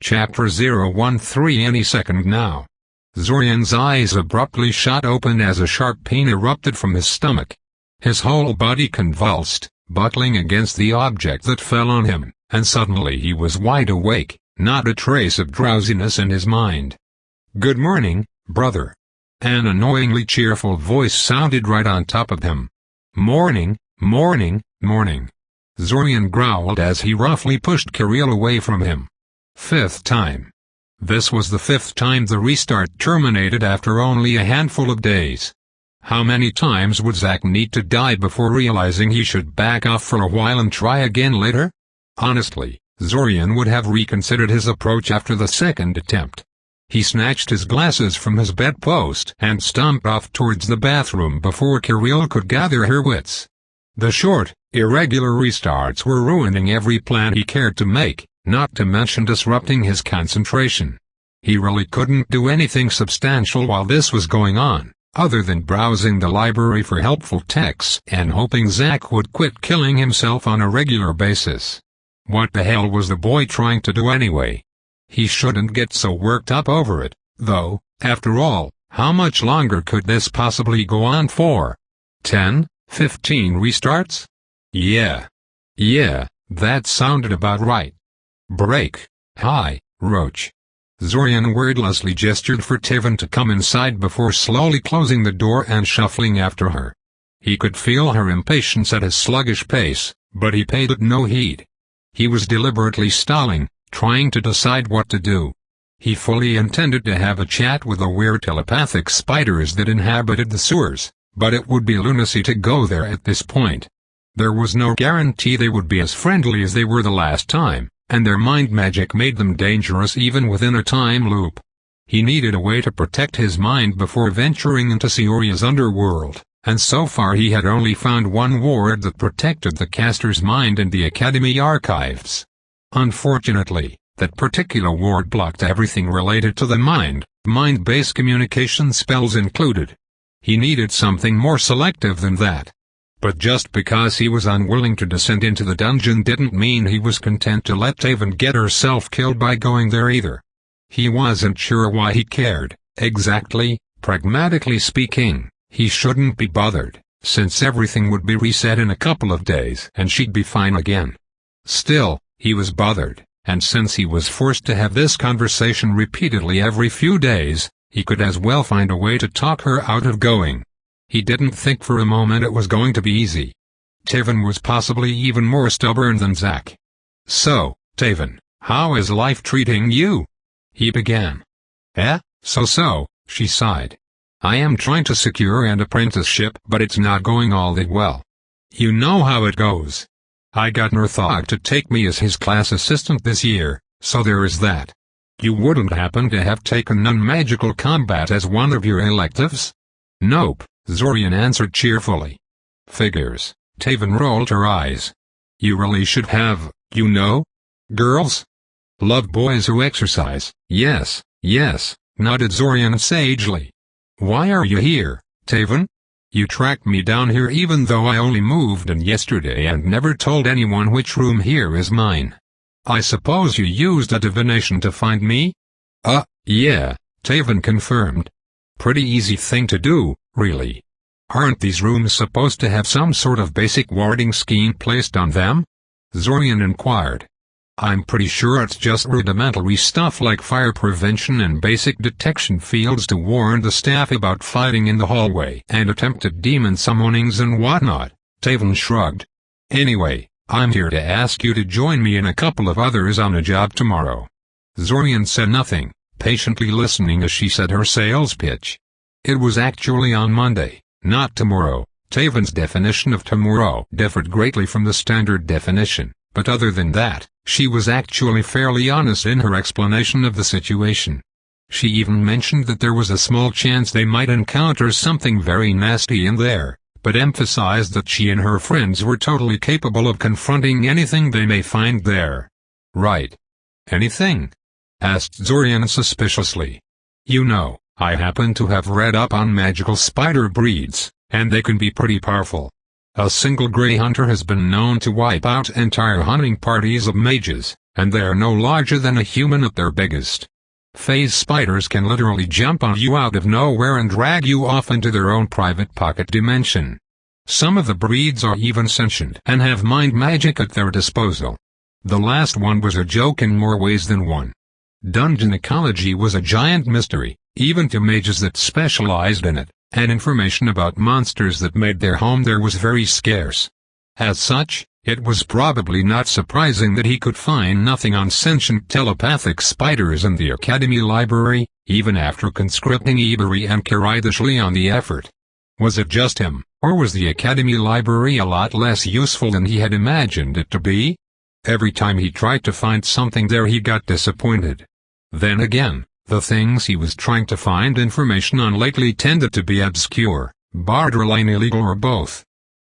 Chapter 013 Any second now. Zorian's eyes abruptly shot open as a sharp pain erupted from his stomach. His whole body convulsed, buckling against the object that fell on him, and suddenly he was wide awake, not a trace of drowsiness in his mind. "Good morning, brother." An annoyingly cheerful voice sounded right on top of him. "Morning, morning, morning." Zorian growled as he roughly pushed Kirill away from him. Fifth time. This was the fifth time the restart terminated after only a handful of days. How many times would Zack need to die before realizing he should back off for a while and try again later? Honestly, Zorian would have reconsidered his approach after the second attempt. He snatched his glasses from his bedpost and stomped off towards the bathroom before Kirill could gather her wits. The short, irregular restarts were ruining every plan he cared to make, not to mention disrupting his concentration. He really couldn't do anything substantial while this was going on, other than browsing the library for helpful texts and hoping Zack would quit killing himself on a regular basis. What the hell was the boy trying to do anyway? He shouldn't get so worked up over it, though. After all, how much longer could this possibly go on for? 10, 15 restarts? Yeah, that sounded about right. Break. Hi, Roach. Zorian wordlessly gestured for Tivan to come inside before slowly closing the door and shuffling after her. He could feel her impatience at his sluggish pace, but he paid it no heed. He was deliberately stalling, trying to decide what to do. He fully intended to have a chat with the weird telepathic spiders that inhabited the sewers, but it would be lunacy to go there at this point. There was no guarantee they would be as friendly as they were the last time, and their mind magic made them dangerous even within a time loop. He needed a way to protect his mind before venturing into Sioria's underworld, and so far he had only found one ward that protected the caster's mind in the Academy archives. Unfortunately, that particular ward blocked everything related to the mind-based communication spells included. He needed something more selective than that. But just because he was unwilling to descend into the dungeon didn't mean he was content to let Taven get herself killed by going there either. He wasn't sure why he cared, exactly. Pragmatically speaking, he shouldn't be bothered, since everything would be reset in a couple of days and she'd be fine again. Still, he was bothered, and since he was forced to have this conversation repeatedly every few days, he could as well find a way to talk her out of going. He didn't think for a moment it was going to be easy. Taven was possibly even more stubborn than Zack. "So, Taven, how is life treating you?" he began. So, she sighed. "I am trying to secure an apprenticeship, but it's not going all that well. You know how it goes. I got Nurthog to take me as his class assistant this year, so there is that. You wouldn't happen to have taken non-magical combat as one of your electives?" "Nope," Zorian answered cheerfully. "Figures." Taven rolled her eyes. "You really should have, you know. Girls love boys who exercise." Yes, nodded Zorian sagely. "Why are you here, Taven? You tracked me down here even though I only moved in yesterday and never told anyone which room here is mine. I suppose you used a divination to find me?" Yeah," Taven confirmed. "Pretty easy thing to do, really. Aren't these rooms supposed to have some sort of basic warding scheme placed on them?" Zorian inquired. "I'm pretty sure it's just rudimentary stuff like fire prevention and basic detection fields to warn the staff about fighting in the hallway and attempted demon summonings and whatnot," Taven shrugged. "Anyway, I'm here to ask you to join me and a couple of others on a job tomorrow." Zorian said nothing, patiently listening as she said her sales pitch. It was actually on Monday, not tomorrow. Taven's definition of tomorrow differed greatly from the standard definition, but other than that, she was actually fairly honest in her explanation of the situation. She even mentioned that there was a small chance they might encounter something very nasty in there, but emphasized that she and her friends were totally capable of confronting anything they may find there. "Right. Anything?" asked Zorian suspiciously. "You know, I happen to have read up on magical spider breeds, and they can be pretty powerful. A single Grey Hunter has been known to wipe out entire hunting parties of mages, and they are no larger than a human at their biggest. Phase spiders can literally jump on you out of nowhere and drag you off into their own private pocket dimension. Some of the breeds are even sentient and have mind magic at their disposal. The last one was a joke in more ways than one. Dungeon ecology was a giant mystery, even to mages that specialized in it, and information about monsters that made their home there was very scarce. As such, it was probably not surprising that he could find nothing on sentient telepathic spiders in the Academy library, even after conscripting Ebery and Karidashli on the effort. Was it just him, or was the Academy library a lot less useful than he had imagined it to be? Every time he tried to find something there he got disappointed. Then again, the things he was trying to find information on lately tended to be obscure, borderline illegal or both.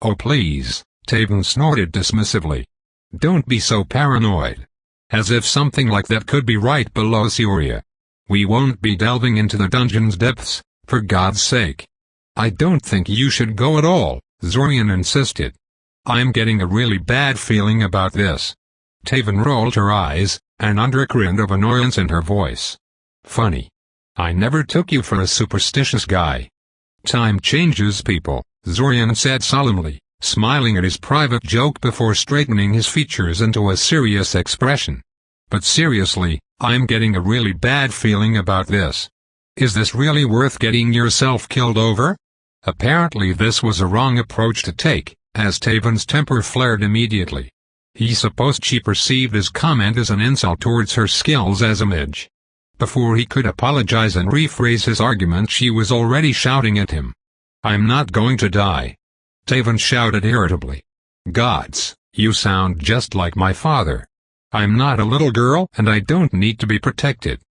"Oh please," Taven snorted dismissively. "Don't be so paranoid. As if something like that could be right below Syria. We won't be delving into the dungeon's depths, for God's sake." "I don't think you should go at all," Zorian insisted. "I'm getting a really bad feeling about this." Taven rolled her eyes, an undercurrent of annoyance in her voice. "Funny. I never took you for a superstitious guy." "Time changes people," Zorian said solemnly, smiling at his private joke before straightening his features into a serious expression. "But seriously, I'm getting a really bad feeling about this. Is this really worth getting yourself killed over?" Apparently this was a wrong approach to take, as Taven's temper flared immediately. He supposed she perceived his comment as an insult towards her skills as a mage. Before he could apologize and rephrase his argument she was already shouting at him. "I'm not going to die." Taven shouted irritably. "Gods, you sound just like my father. I'm not a little girl and I don't need to be protected.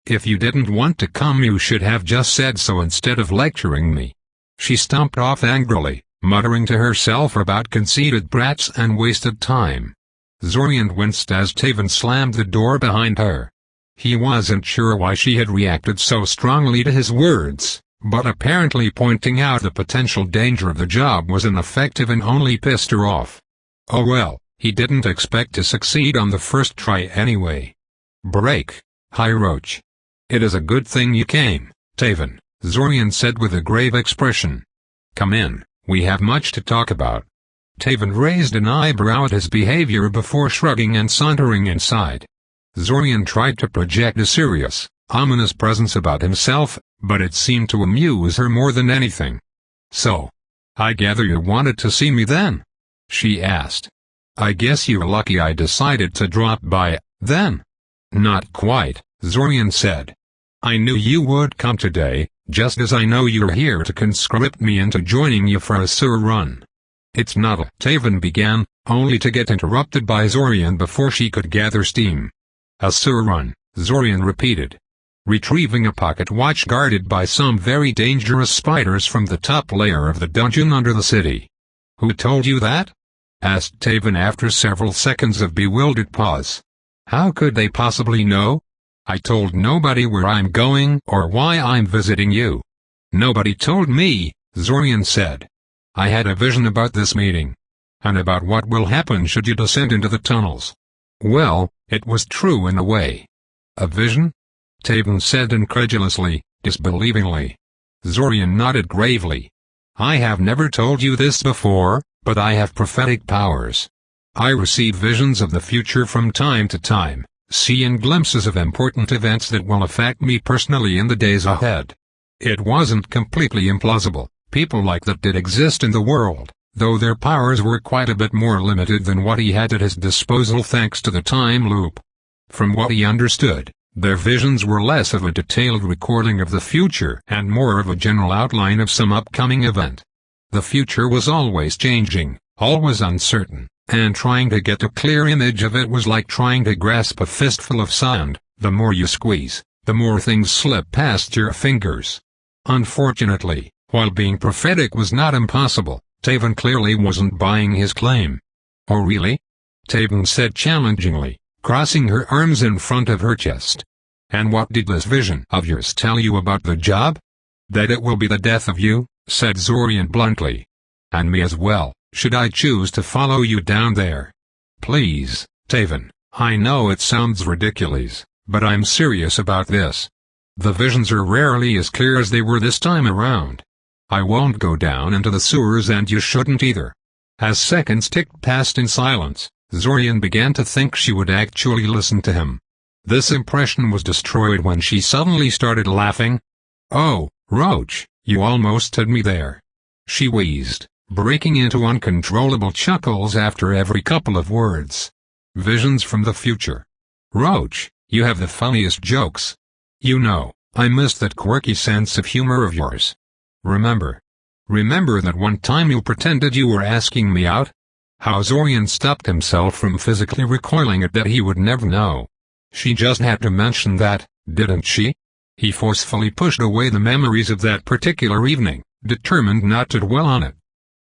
If you didn't want to come you should have just said so instead of lecturing me." She stomped off angrily, muttering to herself about conceited brats and wasted time. Zorian winced as Taven slammed the door behind her. He wasn't sure why she had reacted so strongly to his words, but apparently pointing out the potential danger of the job was ineffective and only pissed her off. Oh well, he didn't expect to succeed on the first try anyway. "Break, High Roach. It is a good thing you came, Taven," Zorian said with a grave expression. "Come in, we have much to talk about." Taven raised an eyebrow at his behavior before shrugging and sauntering inside. Zorian tried to project a serious, ominous presence about himself, but it seemed to amuse her more than anything. "So, I gather you wanted to see me then?" she asked. "I guess you're lucky I decided to drop by, then." "Not quite," Zorian said. "I knew you would come today, just as I know you're here to conscript me into joining you for a sewer run." "It's not a," Taven began, only to get interrupted by Zorian before she could gather steam. "A sewer run," Zorian repeated. "Retrieving a pocket watch guarded by some very dangerous spiders from the top layer of the dungeon under the city." "Who told you that?" asked Taven after several seconds of bewildered pause. "How could they possibly know? I told nobody where I'm going or why I'm visiting you." "Nobody told me," Zorian said. "I had a vision about this meeting. And about what will happen should you descend into the tunnels." "Well, it was true in a way." "A vision?" Taven said incredulously, disbelievingly. Zorian nodded gravely. "I have never told you this before, but I have prophetic powers. I receive visions of the future from time to time, seeing glimpses of important events that will affect me personally in the days ahead. It wasn't completely implausible. People like that did exist in the world, though their powers were quite a bit more limited than what he had at his disposal thanks to the time loop. From what he understood, their visions were less of a detailed recording of the future and more of a general outline of some upcoming event. The future was always changing, always uncertain, and trying to get a clear image of it was like trying to grasp a fistful of sand. The more you squeeze, the more things slip past your fingers. Unfortunately, while being prophetic was not impossible, Taven clearly wasn't buying his claim. "Oh really?" Taven said challengingly, crossing her arms in front of her chest. "And what did this vision of yours tell you about the job?" "That it will be the death of you," said Zorian bluntly. "And me as well," Should I choose to follow you down there? Please, Taven, I know it sounds ridiculous, but I'm serious about this. The visions are rarely as clear as they were this time around. I won't go down into the sewers and you shouldn't either. As seconds ticked past in silence, Zorian began to think she would actually listen to him. This impression was destroyed when she suddenly started laughing. Oh, Roach, you almost had me there. She wheezed, breaking into uncontrollable chuckles after every couple of words. Visions from the future. Roach, you have the funniest jokes. You know, I miss that quirky sense of humor of yours. Remember that one time you pretended you were asking me out? How Zorian stopped himself from physically recoiling at that he would never know. She just had to mention that, didn't she? He forcefully pushed away the memories of that particular evening, determined not to dwell on it.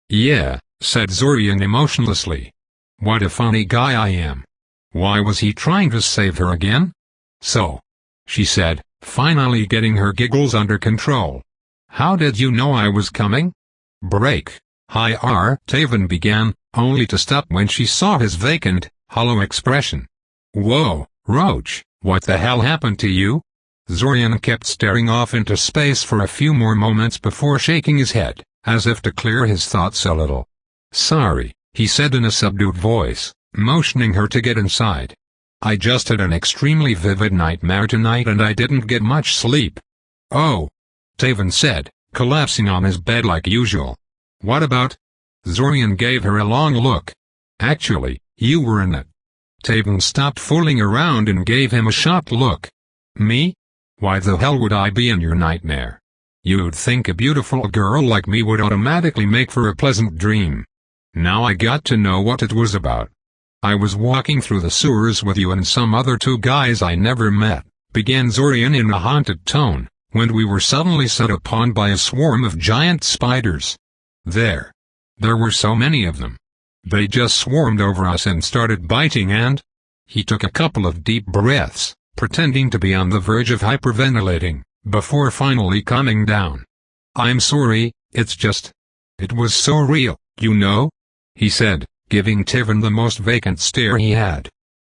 Yeah, said Zorian emotionlessly. What a funny guy I am. Why was he trying to save her again? So, she said, finally getting her giggles under control. How did you know I was coming? Break. Hi Taven began, only to stop when she saw his vacant, hollow expression. Whoa, Roach, what the hell happened to you? Zorian kept staring off into space for a few more moments before shaking his head, as if to clear his thoughts a little. Sorry, he said in a subdued voice, motioning her to get inside. I just had an extremely vivid nightmare tonight and I didn't get much sleep. Oh, Taven said, collapsing on his bed like usual. What about? Zorian gave her a long look. Actually, you were in it. Taven stopped fooling around and gave him a shocked look. Me? Why the hell would I be in your nightmare? You'd think a beautiful girl like me would automatically make for a pleasant dream. Now I got to know what it was about. I was walking through the sewers with you and some other two guys I never met, began Zorian in a haunted tone, when we were suddenly set upon by a swarm of giant spiders. There were so many of them. They just swarmed over us and started biting and... He took a couple of deep breaths, pretending to be on the verge of hyperventilating, before finally calming down. I'm sorry, it's just... It was so real, you know? He said, giving Taven the most vacant stare he had.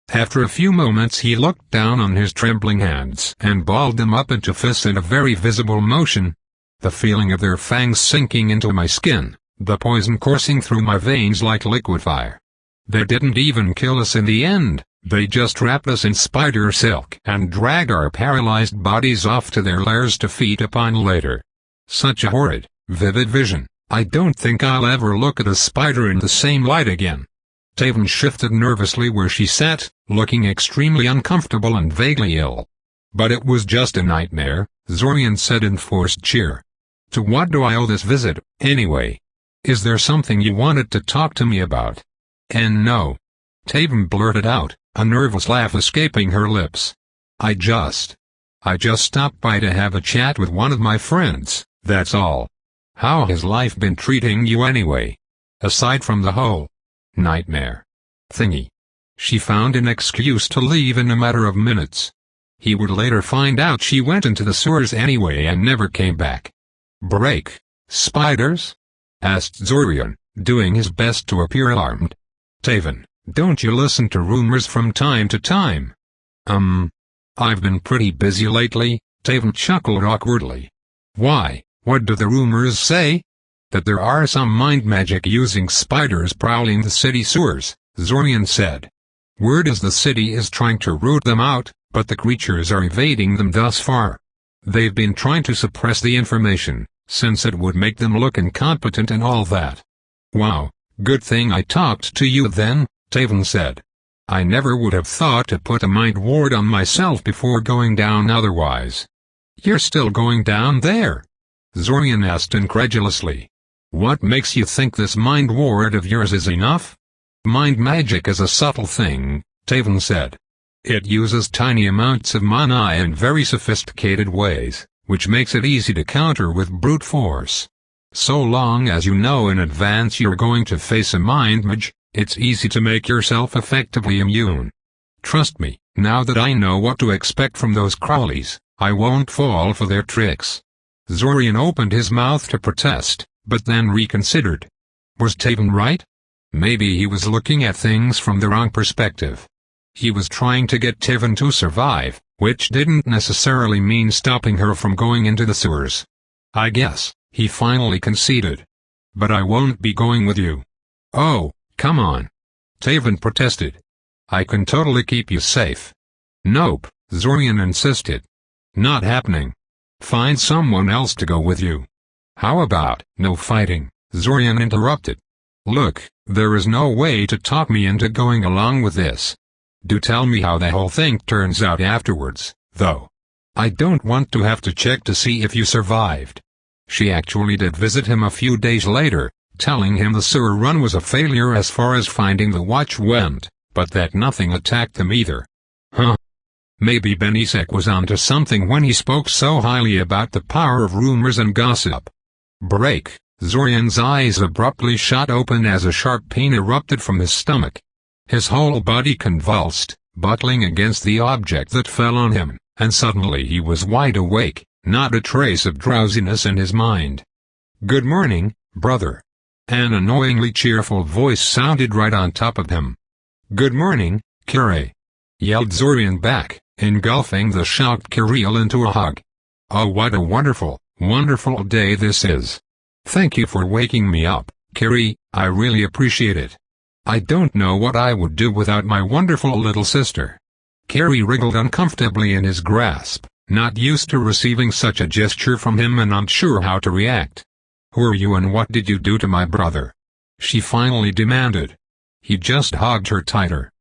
After a few moments he looked down on his trembling hands and balled them up into fists in a very visible motion. The feeling of their fangs sinking into my skin, the poison coursing through my veins like liquid fire. They didn't even kill us in the end, they just wrapped us in spider silk and dragged our paralyzed bodies off to their lairs to feed upon later. Such a horrid, vivid vision, I don't think I'll ever look at a spider in the same light again. Taven shifted nervously where she sat, looking extremely uncomfortable and vaguely ill. But it was just a nightmare, Zorian said in forced cheer. To what do I owe this visit, anyway? Is there something you wanted to talk to me about? And no. Taven blurted out, a nervous laugh escaping her lips. I just stopped by to have a chat with one of my friends, that's all. How has life been treating you anyway? Aside from the whole nightmare thingy. She found an excuse to leave in a matter of minutes. He would later find out she went into the sewers anyway and never came back. Break. Spiders? Asked Zorian, doing his best to appear alarmed. Taven, don't you listen to rumors from time to time? I've been pretty busy lately, Taven chuckled awkwardly. Why, what do the rumors say? That there are some mind magic using spiders prowling the city sewers, Zorian said. Word is the city is trying to root them out, but the creatures are evading them thus far. They've been trying to suppress the information, since it would make them look incompetent and all that. Wow, good thing I talked to you then, Taven said. I never would have thought to put a mind ward on myself before going down otherwise. You're still going down there? Zorian asked incredulously. What makes you think this mind ward of yours is enough? Mind magic is a subtle thing, Taven said. It uses tiny amounts of mana in very sophisticated ways, which makes it easy to counter with brute force. So long as you know in advance you're going to face a mind mage, it's easy to make yourself effectively immune. Trust me, now that I know what to expect from those crawlies, I won't fall for their tricks. Zorian opened his mouth to protest, but then reconsidered. Was Taven right? Maybe he was looking at things from the wrong perspective. He was trying to get Tivan to survive, which didn't necessarily mean stopping her from going into the sewers. I guess, he finally conceded. But I won't be going with you. Oh, come on. Tivan protested. I can totally keep you safe. Nope, Zorian insisted. Not happening. Find someone else to go with you. How about no fighting? Zorian interrupted. Look, there is no way to talk me into going along with this. Do tell me how the whole thing turns out afterwards, though. I don't want to have to check to see if you survived. She actually did visit him a few days later, telling him the sewer run was a failure as far as finding the watch went, but that nothing attacked them either. Huh? Maybe Benisek was onto something when he spoke so highly about the power of rumors and gossip. Break. Zorian's eyes abruptly shot open as a sharp pain erupted from his stomach. His whole body convulsed, buckling against the object that fell on him, and suddenly he was wide awake, not a trace of drowsiness in his mind. Good morning, brother. An annoyingly cheerful voice sounded right on top of him. Good morning, Kirei. Yelled Zorian back, engulfing the shocked Kiriel into a hug. Oh, what a wonderful, wonderful day this is. Thank you for waking me up, Kiri, I really appreciate it. I don't know what I would do without my wonderful little sister. Kiri wriggled uncomfortably in his grasp, not used to receiving such a gesture from him and unsure how to react. Who are you and what did you do to my brother? She finally demanded. He just hugged her tighter.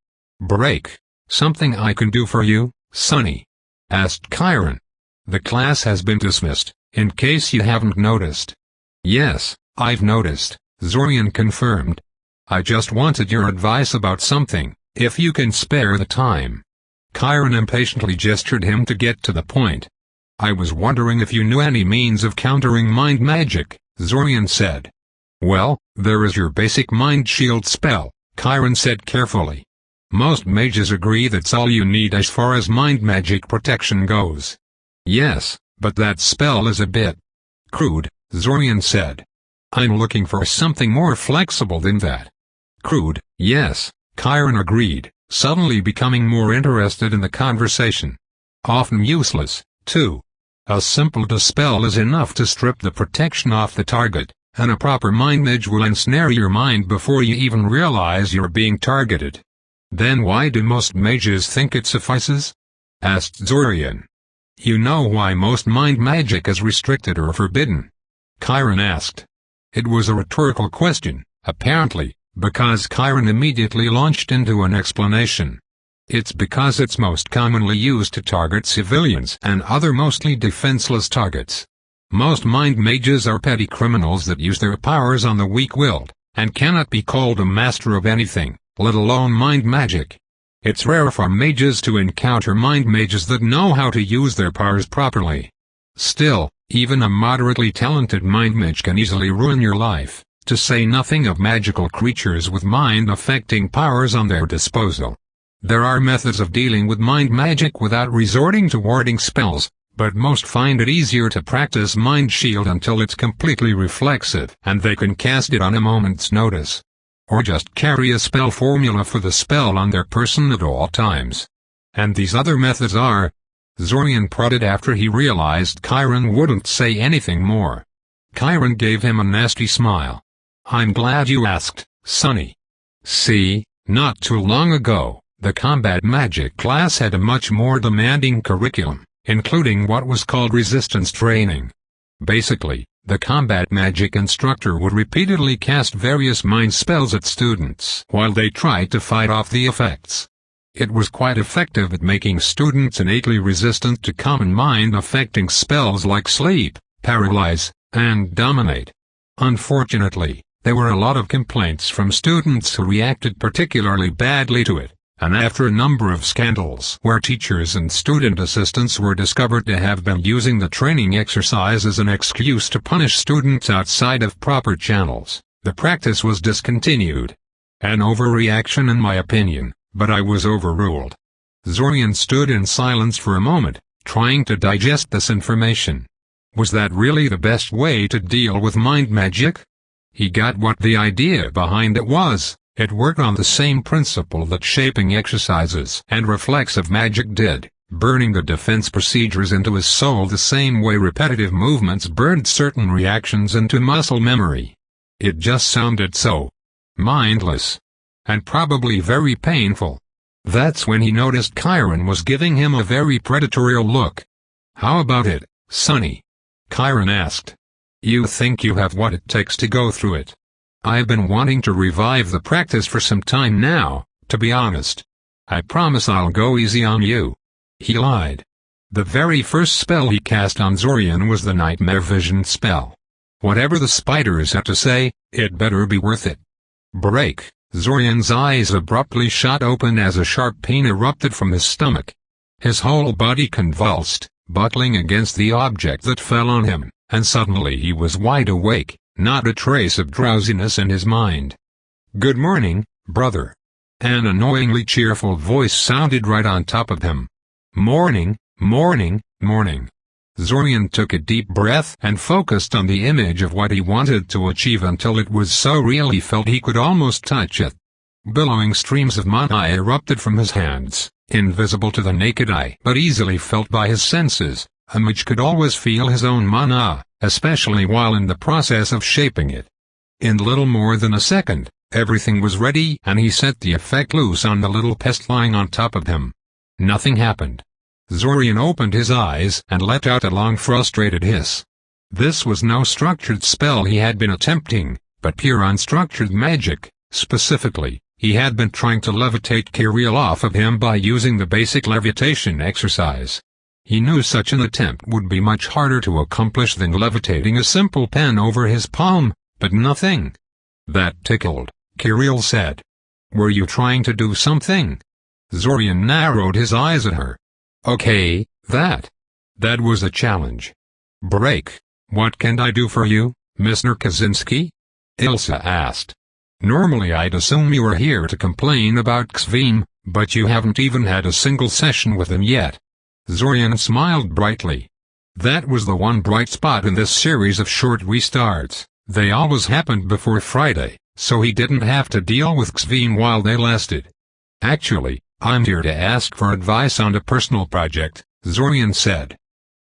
Break. Something I can do for you, Sonny? Asked Chiron. The class has been dismissed, in case you haven't noticed. Yes, I've noticed, Zorian confirmed. I just wanted your advice about something, if you can spare the time. Chiron impatiently gestured him to get to the point. I was wondering if you knew any means of countering mind magic, Zorian said. Well, there is your basic mind shield spell, Chiron said carefully. Most mages agree that's all you need as far as mind magic protection goes. Yes, but that spell is a bit crude, Zorian said. I'm looking for something more flexible than that. Crude, yes, Chiron agreed, suddenly becoming more interested in the conversation. Often useless, too. A simple dispel is enough to strip the protection off the target, and a proper mind mage will ensnare your mind before you even realize you're being targeted. Then why do most mages think it suffices? Asked Zorian. You know why most mind magic is restricted or forbidden? Chiron asked. It was a rhetorical question, apparently, because Chiron immediately launched into an explanation. It's because it's most commonly used to target civilians and other mostly defenseless targets. Most mind mages are petty criminals that use their powers on the weak-willed, and cannot be called a master of anything, let alone mind magic. It's rare for mages to encounter mind mages that know how to use their powers properly. Still, even a moderately talented mind mage can easily ruin your life, to say nothing of magical creatures with mind-affecting powers on their disposal. There are methods of dealing with mind magic without resorting to warding spells, but most find it easier to practice mind shield until it's completely reflexive and they can cast it on a moment's notice. Or just carry a spell formula for the spell on their person at all times. And these other methods are... Zorian prodded after he realized Chiron wouldn't say anything more. Chiron gave him a nasty smile. I'm glad you asked, Sonny. See, not too long ago, the combat magic class had a much more demanding curriculum, including what was called resistance training. Basically, the combat magic instructor would repeatedly cast various mind spells at students while they tried to fight off the effects. It was quite effective at making students innately resistant to common mind-affecting spells like sleep, paralyze, and dominate. Unfortunately, there were a lot of complaints from students who reacted particularly badly to it, and after a number of scandals where teachers and student assistants were discovered to have been using the training exercise as an excuse to punish students outside of proper channels, the practice was discontinued. An overreaction in my opinion, but I was overruled. Zorian stood in silence for a moment, trying to digest this information. Was that really the best way to deal with mind magic? He got what the idea behind it was. It worked on the same principle that shaping exercises and reflexive magic did, burning the defense procedures into his soul the same way repetitive movements burned certain reactions into muscle memory. It just sounded so mindless. And probably very painful. That's when he noticed Chiron was giving him a very predatory look. "How about it, Sonny?" Chiron asked. "You think you have what it takes to go through it?" "I've been wanting to revive the practice for some time now, to be honest. I promise I'll go easy on you." He lied. The very first spell he cast on Zorian was the Nightmare Vision spell. Whatever the spiders had to say, it better be worth it. Break! Zorian's eyes abruptly shot open as a sharp pain erupted from his stomach. His whole body convulsed, buckling against the object that fell on him, and suddenly he was wide awake, not a trace of drowsiness in his mind. "Good morning, brother." An annoyingly cheerful voice sounded right on top of him. "Morning, morning, morning." Zorian took a deep breath and focused on the image of what he wanted to achieve until it was so real he felt he could almost touch it. Billowing streams of mana erupted from his hands, invisible to the naked eye but easily felt by his senses. A mage could always feel his own mana, especially while in the process of shaping it. In little more than a second, everything was ready and he set the effect loose on the little pest lying on top of him. Nothing happened. Zorian opened his eyes and let out a long frustrated hiss. This was no structured spell he had been attempting, but pure unstructured magic. Specifically, he had been trying to levitate Kirill off of him by using the basic levitation exercise. He knew such an attempt would be much harder to accomplish than levitating a simple pen over his palm, but nothing. "That tickled," Kirill said. "Were you trying to do something?" Zorian narrowed his eyes at her. "Okay, that was a challenge." "Break. What can I do for you, Mr. Kaczynski?" Ilsa asked. "Normally I'd assume you were here to complain about Xvim, but you haven't even had a single session with him yet." Zorian smiled brightly. That was the one bright spot in this series of short restarts. They always happened before Friday, so he didn't have to deal with Xvim while they lasted. "Actually, I'm here to ask for advice on a personal project," Zorian said.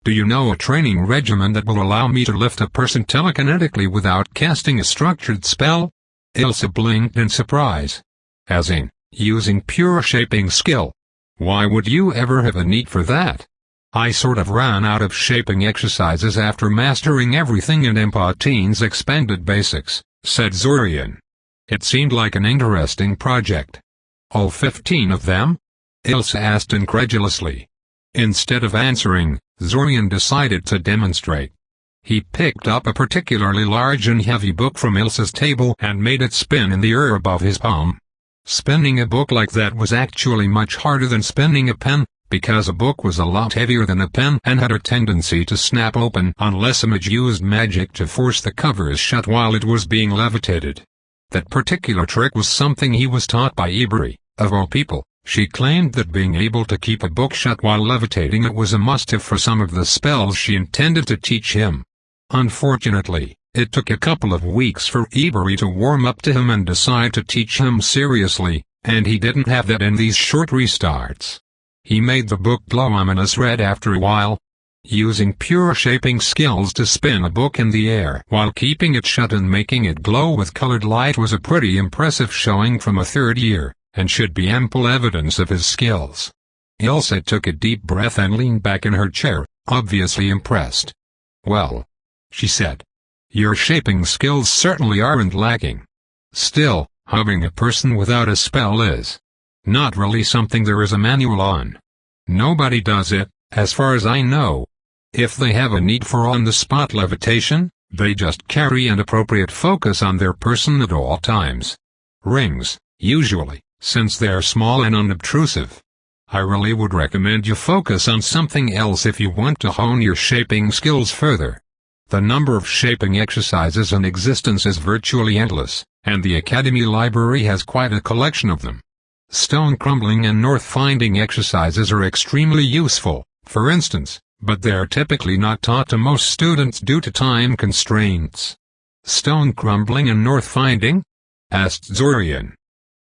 "Do you know a training regimen that will allow me to lift a person telekinetically without casting a structured spell?" Ilsa blinked in surprise. "As in, using pure shaping skill? Why would you ever have a need for that?" "I sort of ran out of shaping exercises after mastering everything in M13's expanded basics," said Zorian. It seemed like an interesting project. "All 15 of them?" Ilsa asked incredulously. Instead of answering, Zorian decided to demonstrate. He picked up a particularly large and heavy book from Ilsa's table and made it spin in the air above his palm. Spinning a book like that was actually much harder than spinning a pen, because a book was a lot heavier than a pen and had a tendency to snap open unless a mage used magic to force the covers shut while it was being levitated. That particular trick was something he was taught by Ibri. Of all people, she claimed that being able to keep a book shut while levitating it was a must-have for some of the spells she intended to teach him. Unfortunately, it took a couple of weeks for Ibri to warm up to him and decide to teach him seriously, and he didn't have that in these short restarts. He made the book glow ominous red after a while. Using pure shaping skills to spin a book in the air while keeping it shut and making it glow with colored light was a pretty impressive showing from a third year, and should be ample evidence of his skills. Ilsa took a deep breath and leaned back in her chair, obviously impressed. "Well," she said, "your shaping skills certainly aren't lacking. Still, having a person without a spell is not really something there is a manual on. Nobody does it, as far as I know. If they have a need for on-the-spot levitation, they just carry an appropriate focus on their person at all times. Rings, usually, since they are small and unobtrusive. I really would recommend you focus on something else if you want to hone your shaping skills further. The number of shaping exercises in existence is virtually endless, and the Academy library has quite a collection of them. Stone crumbling and north finding exercises are extremely useful, for instance, but they are typically not taught to most students due to time constraints. Stone crumbling and north finding? Asked Zorian.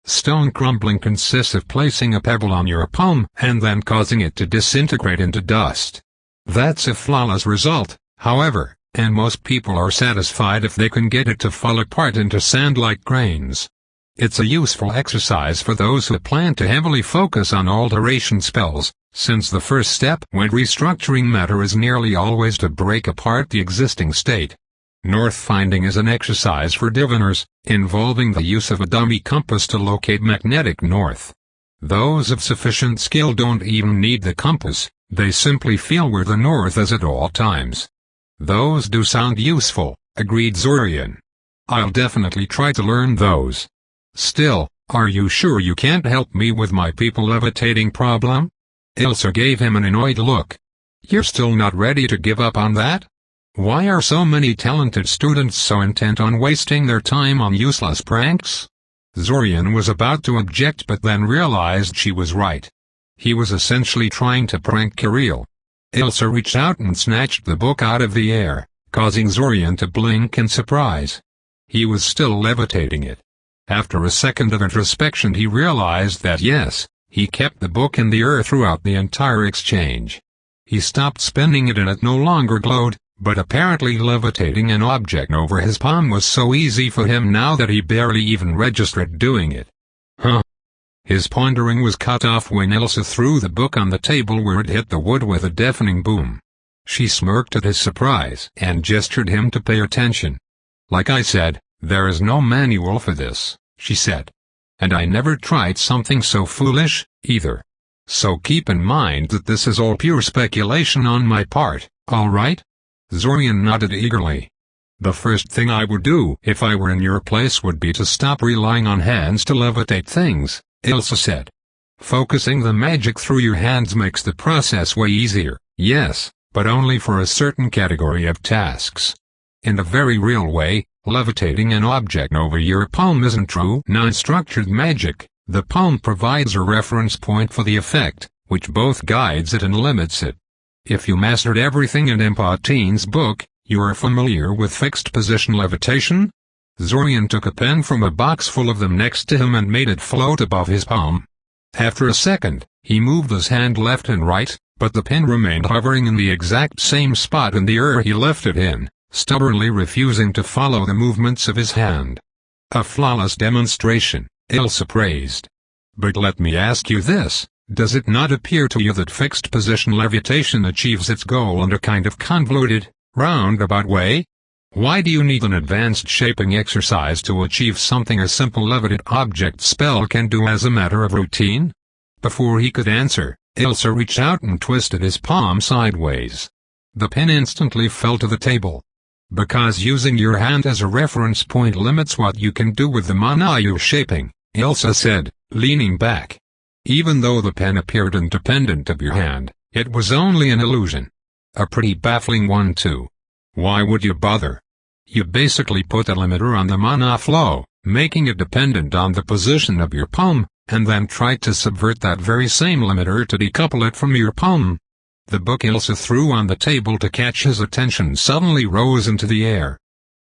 Stone crumbling consists of placing a pebble on your palm and then causing it to disintegrate into dust. That's a flawless result, however, and most people are satisfied if they can get it to fall apart into sand-like grains. It's a useful exercise for those who plan to heavily focus on alteration spells, since the first step when restructuring matter is nearly always to break apart the existing state. North finding is an exercise for diviners, involving the use of a dummy compass to locate magnetic north. Those of sufficient skill don't even need the compass, they simply feel where the north is at all times. Those do sound useful, agreed Zorian. I'll definitely try to learn those. Still, are you sure you can't help me with my people levitating problem? Ilsa gave him an annoyed look. You're still not ready to give up on that? Why are so many talented students so intent on wasting their time on useless pranks? Zorian was about to object but then realized she was right. He was essentially trying to prank Kirill. Ilsa reached out and snatched the book out of the air, causing Zorian to blink in surprise. He was still levitating it. After a second of introspection he realized that yes, he kept the book in the air throughout the entire exchange. He stopped spinning it and it no longer glowed, but apparently levitating an object over his palm was so easy for him now that he barely even registered doing it. Huh? His pondering was cut off when Ilsa threw the book on the table where it hit the wood with a deafening boom. She smirked at his surprise and gestured him to pay attention. Like I said, there is no manual for this, she said. And I never tried something so foolish, either. So keep in mind that this is all pure speculation on my part, all right? Zorian nodded eagerly. The first thing I would do if I were in your place would be to stop relying on hands to levitate things, Ilsa said. Focusing the magic through your hands makes the process way easier, yes, but only for a certain category of tasks. In a very real way, levitating an object over your palm isn't true non-structured magic. The palm provides a reference point for the effect, which both guides it and limits it. If you mastered everything in M13's book, you are familiar with fixed position levitation? Zorian took a pen from a box full of them next to him and made it float above his palm. After a second, he moved his hand left and right, but the pen remained hovering in the exact same spot in the air he left it in, stubbornly refusing to follow the movements of his hand. A flawless demonstration, Ilsa praised. But let me ask you this, does it not appear to you that fixed position levitation achieves its goal in a kind of convoluted, roundabout way? Why do you need an advanced shaping exercise to achieve something a simple levitate object spell can do as a matter of routine? Before he could answer, Ilsa reached out and twisted his palm sideways. The pen instantly fell to the table. Because using your hand as a reference point limits what you can do with the mana you're shaping, Ilsa said, leaning back. Even though the pen appeared independent of your hand, it was only an illusion. A pretty baffling one too. Why would you bother? You basically put a limiter on the mana flow, making it dependent on the position of your palm, and then tried to subvert that very same limiter to decouple it from your palm. The book Ilsa threw on the table to catch his attention suddenly rose into the air.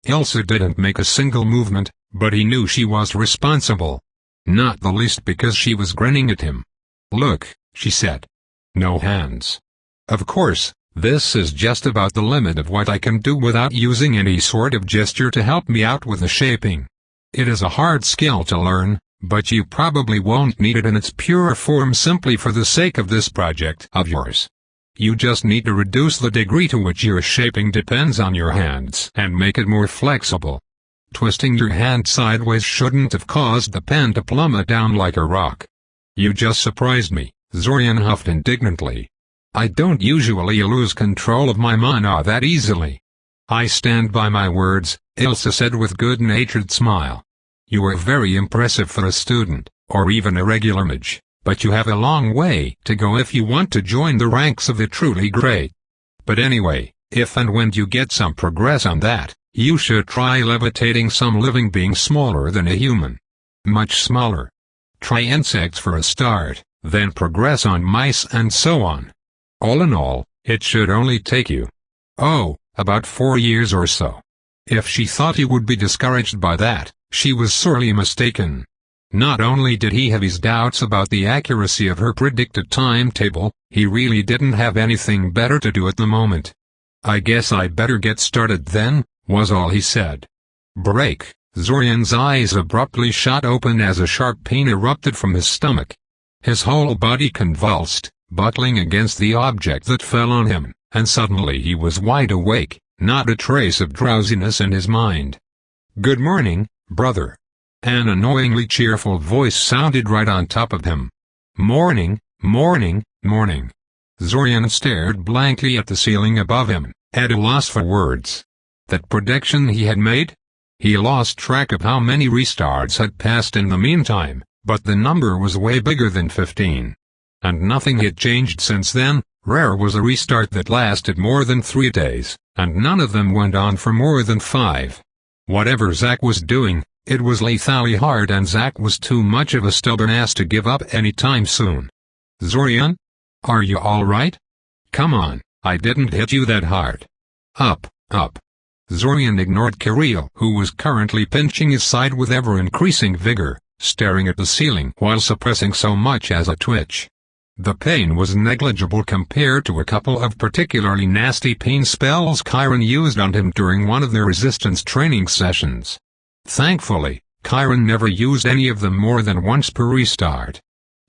Ilsa didn't make a single movement, but he knew she was responsible. Not the least because she was grinning at him. Look, she said. No hands. Of course, this is just about the limit of what I can do without using any sort of gesture to help me out with the shaping. It is a hard skill to learn, but you probably won't need it in its pure form simply for the sake of this project of yours. You just need to reduce the degree to which your shaping depends on your hands and make it more flexible. Twisting your hand sideways shouldn't have caused the pen to plummet down like a rock. You just surprised me, Zorian huffed indignantly. I don't usually lose control of my mana that easily. I stand by my words, Ilsa said with good-natured smile. You are very impressive for a student, or even a regular mage, but you have a long way to go if you want to join the ranks of the truly great. But anyway, if and when you get some progress on that, you should try levitating some living being smaller than a human. Much smaller. Try insects for a start, then progress on mice and so on. All in all, it should only take you, about 4 years or so. If she thought he would be discouraged by that, she was sorely mistaken. Not only did he have his doubts about the accuracy of her predicted timetable, he really didn't have anything better to do at the moment. "I guess I better get started then," was all he said. Break. Zorian's eyes abruptly shot open as a sharp pain erupted from his stomach. His whole body convulsed, buckling against the object that fell on him, and suddenly he was wide awake, not a trace of drowsiness in his mind. "Good morning, brother." An annoyingly cheerful voice sounded right on top of him. "Morning, morning, morning." Zorian stared blankly at the ceiling above him, at a loss for words. That prediction he had made? He lost track of how many restarts had passed in the meantime, but the number was way bigger than 15. And nothing had changed since then. Rare was a restart that lasted more than 3 days, and none of them went on for more than 5. Whatever Zack was doing, it was lethally hard, and Zack was too much of a stubborn ass to give up any time soon. "Zorian? Are you alright? Come on, I didn't hit you that hard." Up. Zorian ignored Kirill, who was currently pinching his side with ever-increasing vigor, staring at the ceiling while suppressing so much as a twitch. The pain was negligible compared to a couple of particularly nasty pain spells Chiron used on him during one of their resistance training sessions. Thankfully, Chiron never used any of them more than once per restart.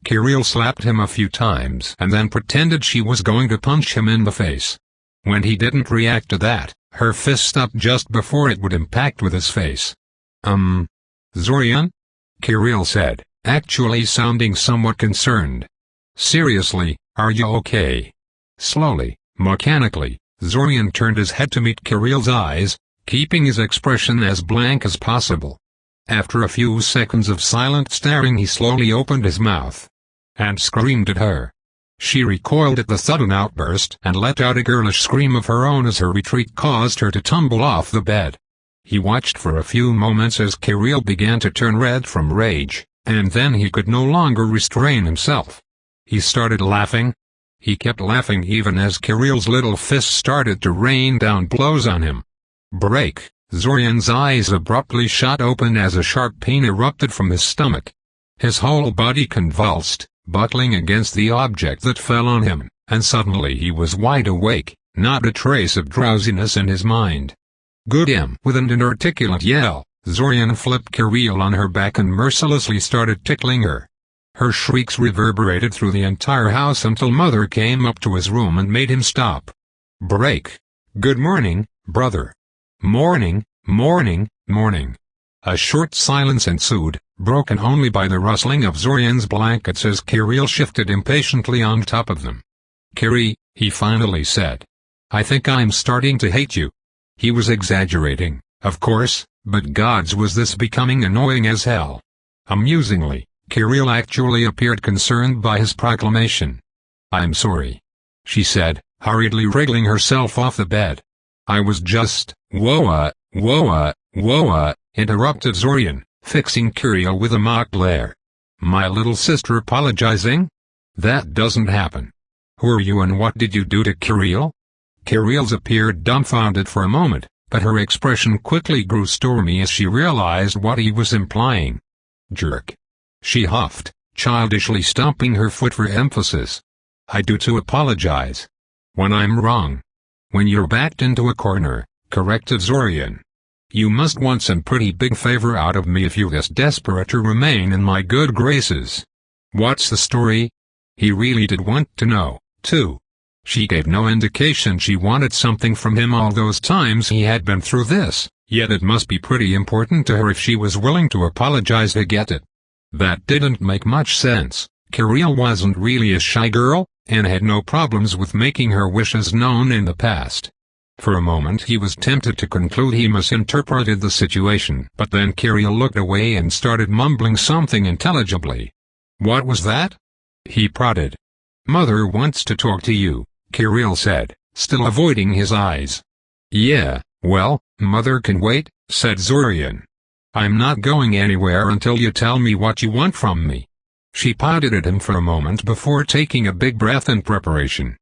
Kirill slapped him a few times and then pretended she was going to punch him in the face. When he didn't react to that, her fist stopped just before it would impact with his face. Zorian?" Kirill said, actually sounding somewhat concerned. "Seriously, are you okay?" Slowly, mechanically, Zorian turned his head to meet Kirill's eyes, keeping his expression as blank as possible. After a few seconds of silent staring, he slowly opened his mouth and screamed at her. She recoiled at the sudden outburst and let out a girlish scream of her own as her retreat caused her to tumble off the bed. He watched for a few moments as Kirill began to turn red from rage, and then he could no longer restrain himself. He started laughing. He kept laughing even as Kirill's little fist started to rain down blows on him. Break. Zorian's eyes abruptly shot open as a sharp pain erupted from his stomach. His whole body convulsed, buckling against the object that fell on him, and suddenly he was wide awake, not a trace of drowsiness in his mind. "Good him!" With an inarticulate yell, Zorian flipped Kirill on her back and mercilessly started tickling her. Her shrieks reverberated through the entire house until Mother came up to his room and made him stop. Break. "Good morning, brother." "Morning, morning, morning." A short silence ensued, broken only by the rustling of Zorian's blankets as Kirill shifted impatiently on top of them. "Kiri," he finally said. "I think I'm starting to hate you." He was exaggerating, of course, but gods, was this becoming annoying as hell. Amusingly, Kirill actually appeared concerned by his proclamation. "I'm sorry," she said, hurriedly wriggling herself off the bed. "I was just..." "Whoa, interrupted Zorian, fixing Kirill with a mock glare. "My little sister apologizing? That doesn't happen. Who are you and what did you do to Kirill?" Kirill's appeared dumbfounded for a moment, but her expression quickly grew stormy as she realized what he was implying. "Jerk," she huffed, childishly stomping her foot for emphasis. "I do to apologize. When I'm wrong. When you're backed into a corner," corrected Zorian. "You must want some pretty big favor out of me if you're this desperate to remain in my good graces." "What's the story?" He really did want to know, too. She gave no indication she wanted something from him all those times he had been through this, yet it must be pretty important to her if she was willing to apologize to get it. That didn't make much sense. Kirill wasn't really a shy girl, and had no problems with making her wishes known in the past. For a moment he was tempted to conclude he misinterpreted the situation, but then Kirill looked away and started mumbling something intelligibly. "What was that?" he prodded. "Mother wants to talk to you," Kirill said, still avoiding his eyes. "Yeah, well, Mother can wait," said Zorian. "I'm not going anywhere until you tell me what you want from me." She pouted at him for a moment before taking a big breath in preparation.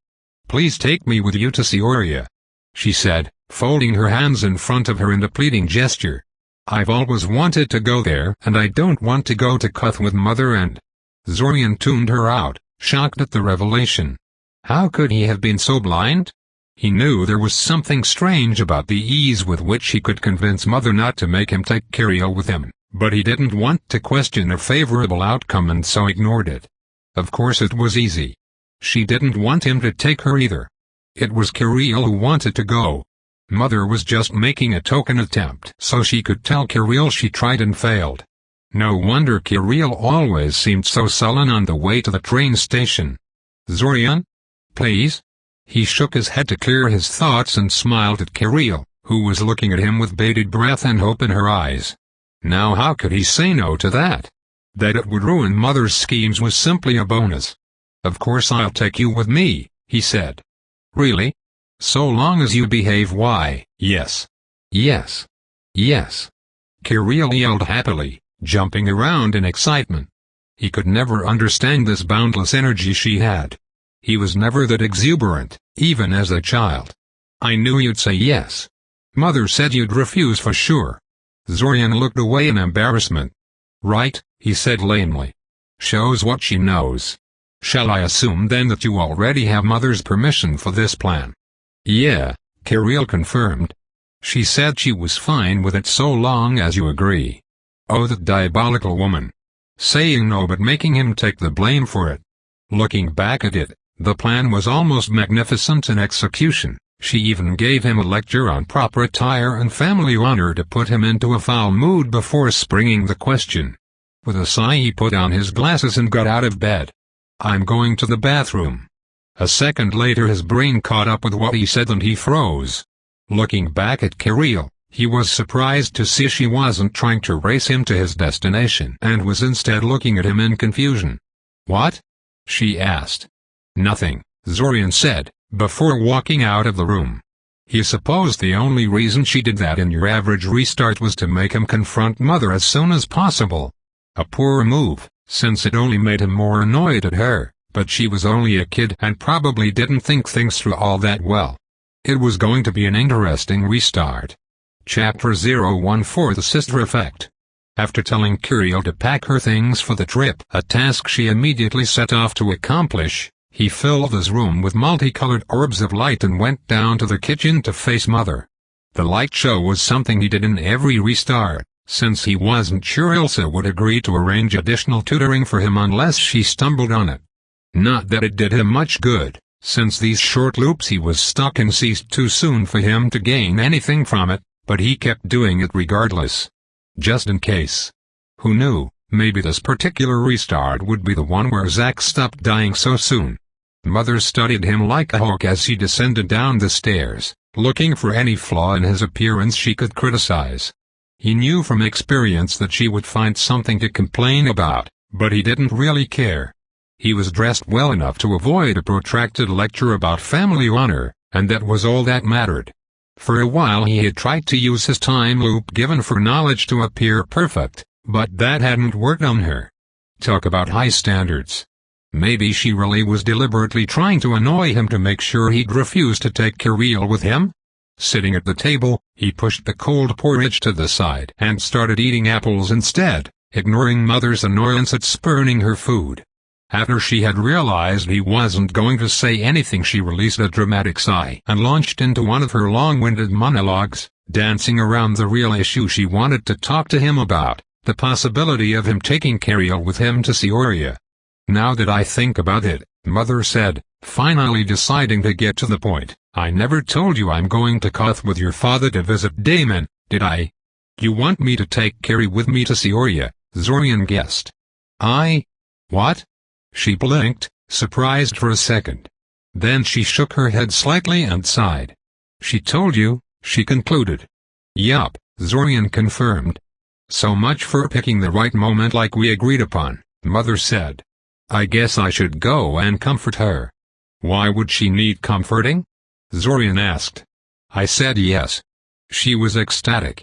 "Please take me with you to see Oria." she said, folding her hands in front of her in a pleading gesture. "I've always wanted to go there, and I don't want to go to Cuth with Mother and—" Zorian tuned her out, shocked at the revelation. How could he have been so blind? He knew there was something strange about the ease with which he could convince Mother not to make him take Kirill with him, but he didn't want to question a favorable outcome and so ignored it. Of course it was easy. She didn't want him to take her either. It was Kirill who wanted to go. Mother was just making a token attempt so she could tell Kirill she tried and failed. No wonder Kirill always seemed so sullen on the way to the train station. "Zorian? Please?" He shook his head to clear his thoughts and smiled at Kirill, who was looking at him with bated breath and hope in her eyes. Now how could he say no to that? That it would ruin Mother's schemes was simply a bonus. "Of course I'll take you with me," he said. "Really? So long as you behave, why, yes. Yes. Yes." Kirill yelled happily, jumping around in excitement. He could never understand this boundless energy she had. He was never that exuberant, even as a child. "I knew you'd say yes. Mother said you'd refuse for sure." Zorian looked away in embarrassment. "Right," he said lamely. "Shows what she knows. Shall I assume then that you already have Mother's permission for this plan?" "Yeah," Kirill confirmed. "She said she was fine with it so long as you agree." Oh, that diabolical woman. Saying no but making him take the blame for it. Looking back at it, the plan was almost magnificent in execution. She even gave him a lecture on proper attire and family honor to put him into a foul mood before springing the question. With a sigh he put on his glasses and got out of bed. "I'm going to the bathroom." A second later his brain caught up with what he said and he froze. Looking back at Kirill, he was surprised to see she wasn't trying to race him to his destination and was instead looking at him in confusion. "What?" she asked. "Nothing," Zorian said, before walking out of the room. He supposed the only reason she did that in your average restart was to make him confront Mother as soon as possible. A poor move, since it only made him more annoyed at her, but she was only a kid and probably didn't think things through all that well. It was going to be an interesting restart. Chapter 014 The Sister Effect. After telling Kirill to pack her things for the trip, a task she immediately set off to accomplish, he filled his room with multicolored orbs of light and went down to the kitchen to face Mother. The light show was something he did in every restart, since he wasn't sure Elsa would agree to arrange additional tutoring for him unless she stumbled on it. Not that it did him much good, since these short loops he was stuck in ceased too soon for him to gain anything from it, but he kept doing it regardless. Just in case. Who knew, maybe this particular restart would be the one where Zack stopped dying so soon. Mother studied him like a hawk as he descended down the stairs, looking for any flaw in his appearance she could criticize. He knew from experience that she would find something to complain about, but he didn't really care. He was dressed well enough to avoid a protracted lecture about family honor, and that was all that mattered. For a while he had tried to use his time loop given for knowledge to appear perfect, but that hadn't worked on her. Talk about high standards. Maybe she really was deliberately trying to annoy him to make sure he'd refuse to take Kirill with him? Sitting at the table, he pushed the cold porridge to the side and started eating apples instead, ignoring Mother's annoyance at spurning her food. After she had realized he wasn't going to say anything, she released a dramatic sigh and launched into one of her long-winded monologues, dancing around the real issue she wanted to talk to him about, the possibility of him taking Kirill with him to see Oria. "Now that I think about it," Mother said, finally deciding to get to the point, "I never told you I'm going to Koth with your father to visit Damon, did I?" "You want me to take Kiri with me to see Oria," Zorian guessed. What?" She blinked, surprised for a second. Then she shook her head slightly and sighed. "She told you," she concluded. "Yup," Zorian confirmed. "So much for picking the right moment like we agreed upon," Mother said. "I guess I should go and comfort her." "Why would she need comforting?" Zorian asked. "I said yes." She was ecstatic.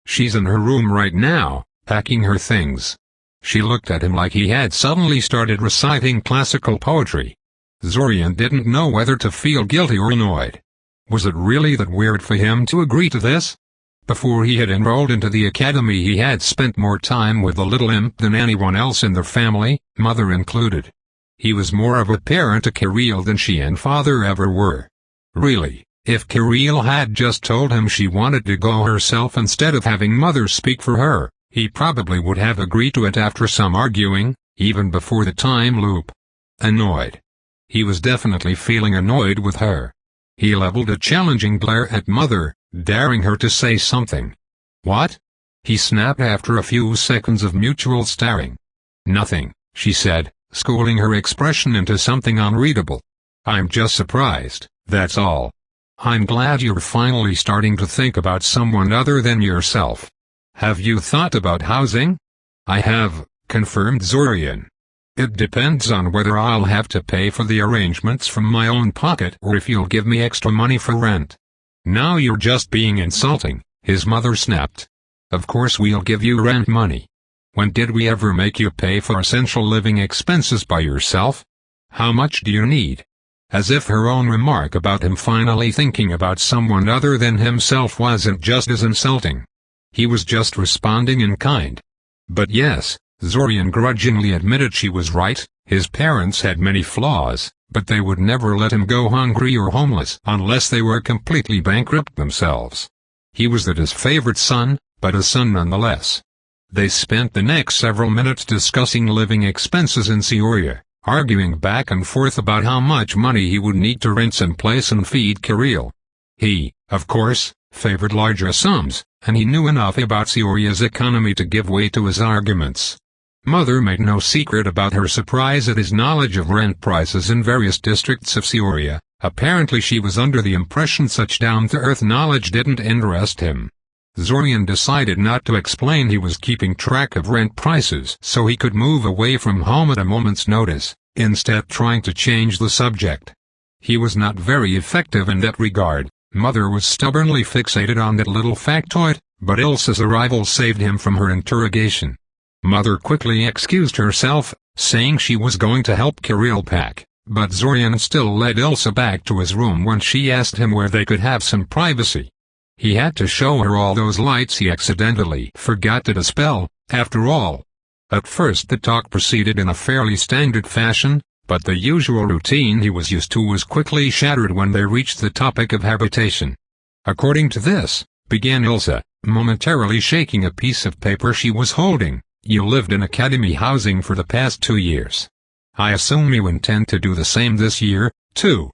"She's in her room right now, packing her things." She looked at him like he had suddenly started reciting classical poetry. Zorian didn't know whether to feel guilty or annoyed. Was it really that weird for him to agree to this? Before he had enrolled into the academy, he had spent more time with the little imp than anyone else in their family, mother included. He was more of a parent to Kirill than she and father ever were. Really, if Kirill had just told him she wanted to go herself instead of having mother speak for her, he probably would have agreed to it after some arguing, even before the time loop. Annoyed. He was definitely feeling annoyed with her. He leveled a challenging glare at mother, daring her to say something. What? He snapped after a few seconds of mutual staring. Nothing, she said, schooling her expression into something unreadable. I'm just surprised, that's all. I'm glad you're finally starting to think about someone other than yourself. Have you thought about housing? I have, confirmed Zorian. It depends on whether I'll have to pay for the arrangements from my own pocket or if you'll give me extra money for rent. Now you're just being insulting, his mother snapped. Of course we'll give you rent money. When did we ever make you pay for essential living expenses by yourself? How much do you need? As if her own remark about him finally thinking about someone other than himself wasn't just as insulting. He was just responding in kind. But yes, Zorian grudgingly admitted she was right. His parents had many flaws, but they would never let him go hungry or homeless unless they were completely bankrupt themselves. He was his favorite son, but a son nonetheless. They spent the next several minutes discussing living expenses in Seoria, arguing back and forth about how much money he would need to rent some place and feed Kirill. He, of course, favored larger sums, and he knew enough about Seoria's economy to give way to his arguments. Mother made no secret about her surprise at his knowledge of rent prices in various districts of Seoria. Apparently she was under the impression such down-to-earth knowledge didn't interest him. Zorian decided not to explain he was keeping track of rent prices so he could move away from home at a moment's notice, instead trying to change the subject. He was not very effective in that regard. Mother was stubbornly fixated on that little factoid, but Ilsa's arrival saved him from her interrogation. Mother quickly excused herself, saying she was going to help Kirill pack, but Zorian still led Ilsa back to his room when she asked him where they could have some privacy. He had to show her all those lights he accidentally forgot to dispel, after all. At first the talk proceeded in a fairly standard fashion, but the usual routine he was used to was quickly shattered when they reached the topic of habitation. According to this, began Ilsa, momentarily shaking a piece of paper she was holding, you lived in academy housing for the past 2 years. I assume you intend to do the same this year, too.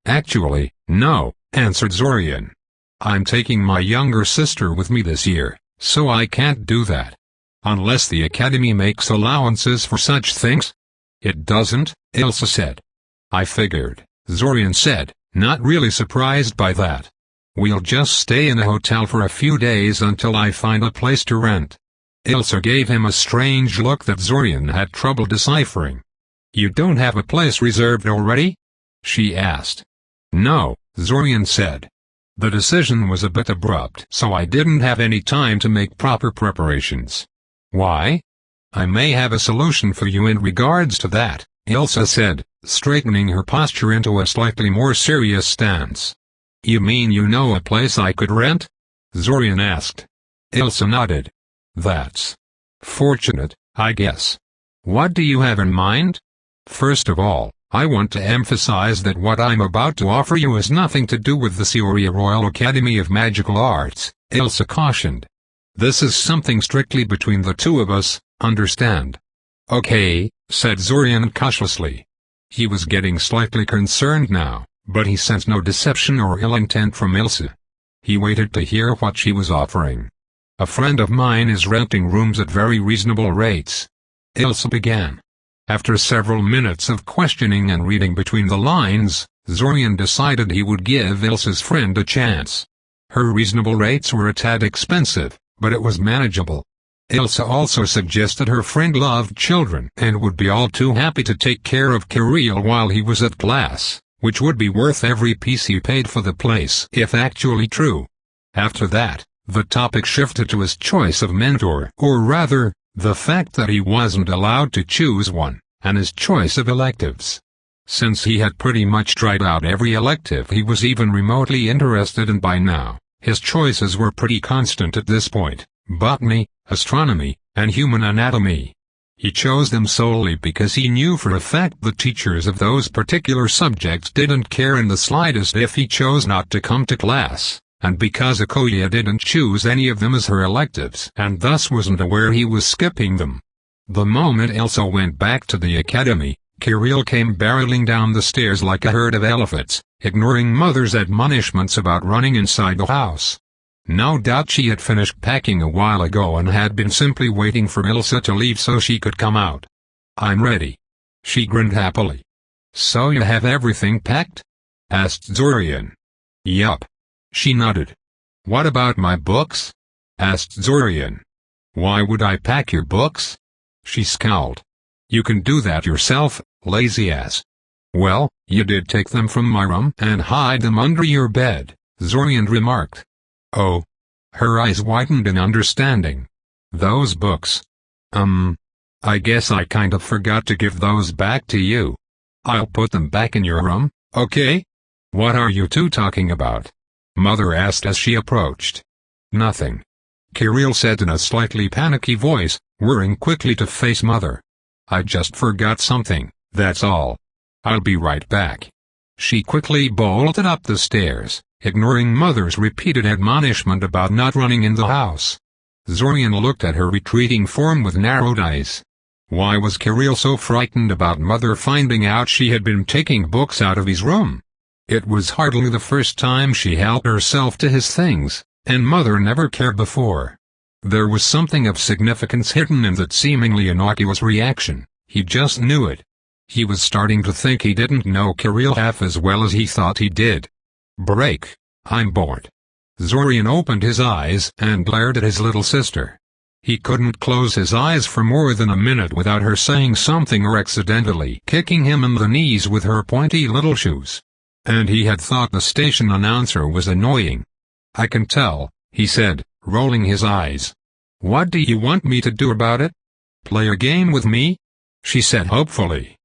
Actually, no, answered Zorian. I'm taking my younger sister with me this year, so I can't do that. Unless the academy makes allowances for such things? It doesn't, Ilsa said. I figured, Zorian said, not really surprised by that. We'll just stay in a hotel for a few days until I find a place to rent. Ilsa gave him a strange look that Zorian had trouble deciphering. You don't have a place reserved already? She asked. No, Zorian said. The decision was a bit abrupt, so I didn't have any time to make proper preparations. Why? I may have a solution for you in regards to that, Ilsa said, straightening her posture into a slightly more serious stance. You mean you know a place I could rent? Zorian asked. Ilsa nodded. That's fortunate, I guess. What do you have in mind? First of all, I want to emphasize that what I'm about to offer you has nothing to do with the Seoria Royal Academy of Magical Arts, Ilsa cautioned. This is something strictly between the two of us, understand? Okay, said Zorian cautiously. He was getting slightly concerned now, but he sensed no deception or ill intent from Ilsa. He waited to hear what she was offering. A friend of mine is renting rooms at very reasonable rates. Ilsa began. After several minutes of questioning and reading between the lines, Zorian decided he would give Ilsa's friend a chance. Her reasonable rates were a tad expensive, but it was manageable. Ilsa also suggested her friend loved children and would be all too happy to take care of Kirill while he was at class, which would be worth every piece he paid for the place if actually true. After that, the topic shifted to his choice of mentor, or rather, the fact that he wasn't allowed to choose one, and his choice of electives. since he had pretty much tried out every elective he was even remotely interested in by now. His choices were pretty constant at this point: botany, astronomy, and human anatomy. He chose them solely because he knew for a fact the teachers of those particular subjects didn't care in the slightest if he chose not to come to class, and because Akoya didn't choose any of them as her electives and thus wasn't aware he was skipping them. The moment Elsa went back to the academy, Kirill came barreling down the stairs like a herd of elephants, ignoring Mother's admonishments about running inside the house. No doubt she had finished packing a while ago and had been simply waiting for Elsa to leave so she could come out. "I'm ready." She grinned happily. "So you have everything packed?" asked Zorian. "Yup." She nodded. "What about my books?" asked Zorian. "Why would I pack your books?" She scowled. "You can do that yourself, lazy ass." "Well, you did take them from my room and hide them under your bed," Zorian remarked. "Oh." Her eyes widened in understanding. "Those books. I guess I kind of forgot to give those back to you. I'll put them back in your room, okay?" "What are you two talking about?" Mother asked as she approached. "Nothing," Kirill said in a slightly panicky voice, whirring quickly to face Mother. "I just forgot something, that's all. I'll be right back." She quickly bolted up the stairs, ignoring Mother's repeated admonishment about not running in the house. Zorian looked at her retreating form with narrowed eyes. Why was Kirill so frightened about Mother finding out she had been taking books out of his room? It was hardly the first time she helped herself to his things, and Mother never cared before. There was something of significance hidden in that seemingly innocuous reaction. He just knew it. He was starting to think he didn't know Kirill half as well as he thought he did. "Break, I'm bored." Zorian opened his eyes and glared at his little sister. He couldn't close his eyes for more than a minute without her saying something or accidentally kicking him in the knees with her pointy little shoes. And he had thought the station announcer was annoying. "I can tell," he said, rolling his eyes. "What do you want me to do about it?" "Play a game with me?" she said hopefully.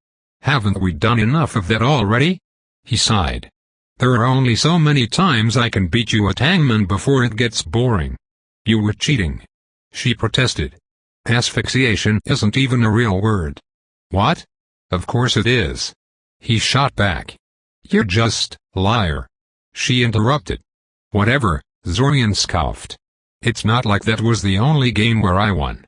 "Haven't we done enough of that already?" He sighed. "There are only so many times I can beat you at hangman before it gets boring." "You were cheating," she protested. "Asphyxiation isn't even a real word." "What?" "Of course it is," he shot back. "You're just liar," she interrupted. "Whatever," Zorian scoffed. "It's not like that was the only game where I won."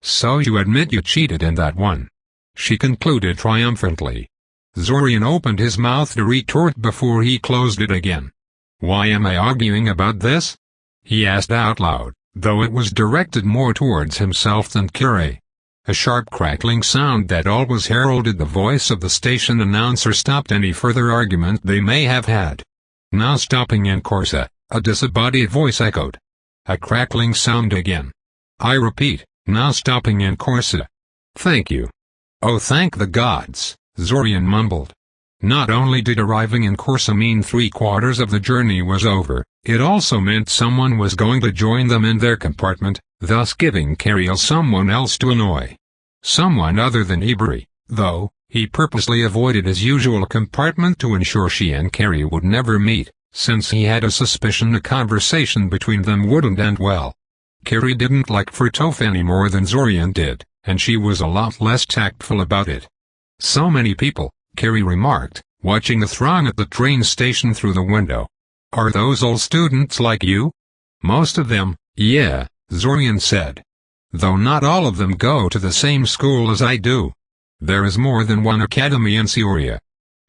"So you admit you cheated in that one?" she concluded triumphantly. Zorian opened his mouth to retort before he closed it again. "Why am I arguing about this?" he asked out loud, though it was directed more towards himself than Kiri. A sharp crackling sound that always heralded the voice of the station announcer stopped any further argument they may have had. "Now stopping in Corsa," a disembodied voice echoed. A crackling sound again. "I repeat, now stopping in Corsa." "Thank you." "Oh, thank the gods," Zorian mumbled. Not only did arriving in Corsa mean 3/4 of the journey was over, it also meant someone was going to join them in their compartment, thus giving Kirill someone else to annoy. Someone other than Ibri, though. He purposely avoided his usual compartment to ensure she and Kiri would never meet, since he had a suspicion a conversation between them wouldn't end well. Kiri didn't like Furtov any more than Zorian did, and she was a lot less tactful about it. "So many people," Kiri remarked, watching the throng at the train station through the window. "Are those all students like you?" "Most of them, yeah," Zorian said. "Though not all of them go to the same school as I do. There is more than one academy in Syria."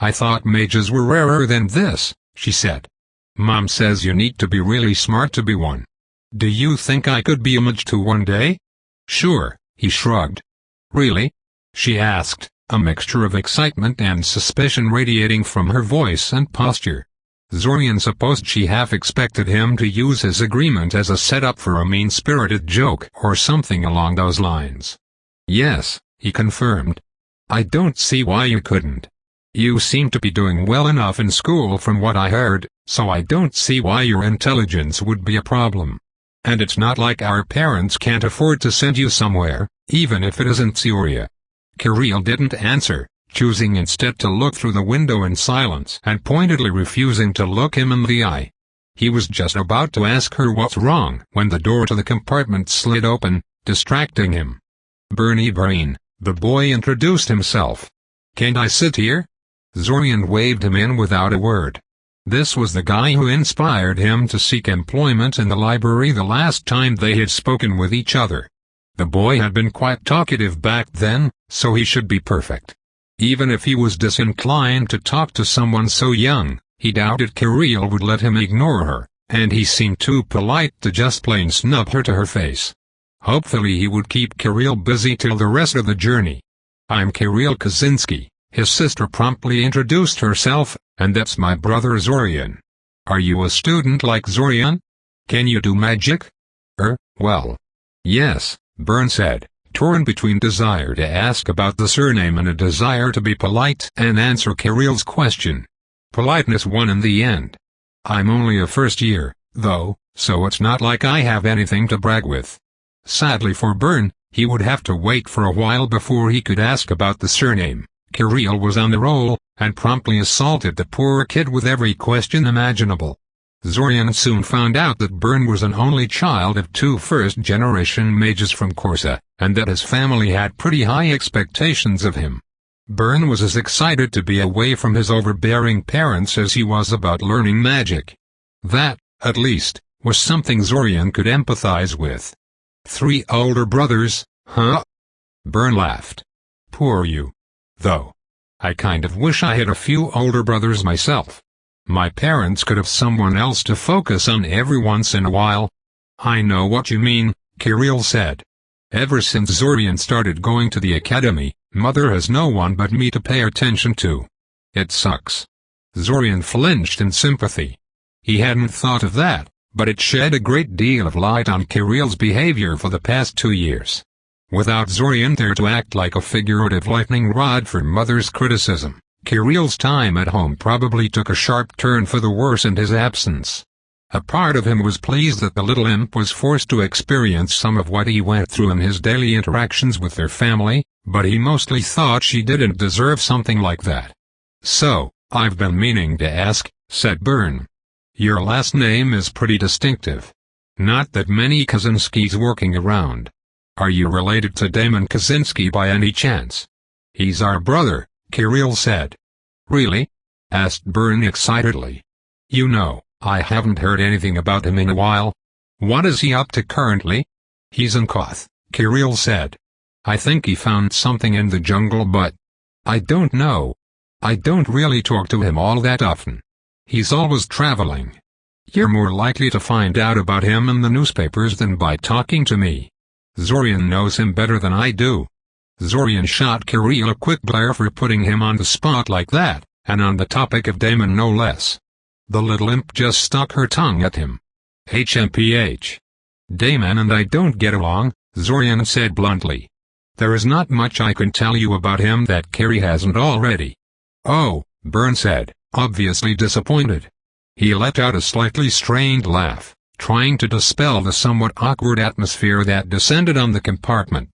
"I thought mages were rarer than this," she said. "Mom says you need to be really smart to be one." "Do you think I could be a mage too one day?" "Sure," he shrugged. "Really?" she asked, a mixture of excitement and suspicion radiating from her voice and posture. Zorian supposed she half expected him to use his agreement as a setup for a mean-spirited joke or something along those lines. "Yes," he confirmed. "I don't see why you couldn't. You seem to be doing well enough in school from what I heard, so I don't see why your intelligence would be a problem. And it's not like our parents can't afford to send you somewhere, even if it isn't Syria." Kirill didn't answer, choosing instead to look through the window in silence and pointedly refusing to look him in the eye. He was just about to ask her what's wrong when the door to the compartment slid open, distracting him. "Bernie Brain," the boy introduced himself. "Can't I sit here?" Zorian waved him in without a word. This was the guy who inspired him to seek employment in the library the last time they had spoken with each other. The boy had been quite talkative back then, so he should be perfect. Even if he was disinclined to talk to someone so young, he doubted Kirill would let him ignore her, and he seemed too polite to just plain snub her to her face. Hopefully he would keep Kirill busy till the rest of the journey. "I'm Kirill Kaczynski," his sister promptly introduced herself, "and that's my brother Zorian. Are you a student like Zorian? Can you do magic?" Well. Yes," Byrne said, torn between desire to ask about the surname and a desire to be polite and answer Kirill's question. Politeness won in the end. "I'm only a first year, though, so it's not like I have anything to brag with." Sadly for Byrne, he would have to wait for a while before he could ask about the surname. Kirill was on the roll, and promptly assaulted the poor kid with every question imaginable. Zorian soon found out that Byrne was an only child of two first-generation mages from Corsa, and that his family had pretty high expectations of him. Byrne was as excited to be away from his overbearing parents as he was about learning magic. That, at least, was something Zorian could empathize with. "3 older brothers, huh?" Byrne laughed. "Poor you. Though. I kind of wish I had a few older brothers myself. My parents could have someone else to focus on every once in a while." "I know what you mean," Kirill said. "Ever since Zorian started going to the academy, Mother has no one but me to pay attention to. It sucks." Zorian flinched in sympathy. He hadn't thought of that, but it shed a great deal of light on Kirill's behavior for the past 2 years. Without Zorian there to act like a figurative lightning rod for Mother's criticism, Kirill's time at home probably took a sharp turn for the worse in his absence. A part of him was pleased that the little imp was forced to experience some of what he went through in his daily interactions with their family, but he mostly thought she didn't deserve something like that. "So, I've been meaning to ask," said Byrne. "Your last name is pretty distinctive. Not that many Kaczynskis working around. Are you related to Damon Kaczynski by any chance?" "He's our brother," Kirill said. "Really?" asked Byrne excitedly. "You know, I haven't heard anything about him in a while. What is he up to currently?" "He's in Koth," Kirill said. "I think he found something in the jungle, but I don't know. I don't really talk to him all that often. He's always traveling. You're more likely to find out about him in the newspapers than by talking to me. Zorian knows him better than I do." Zorian shot Kirill a quick glare for putting him on the spot like that, and on the topic of Damon no less. The little imp just stuck her tongue at him. "HMPH. Damon and I don't get along," Zorian said bluntly. "There is not much I can tell you about him that Kiri hasn't already." "Oh," Byrne said, obviously disappointed. He let out a slightly strained laugh, trying to dispel the somewhat awkward atmosphere that descended on the compartment.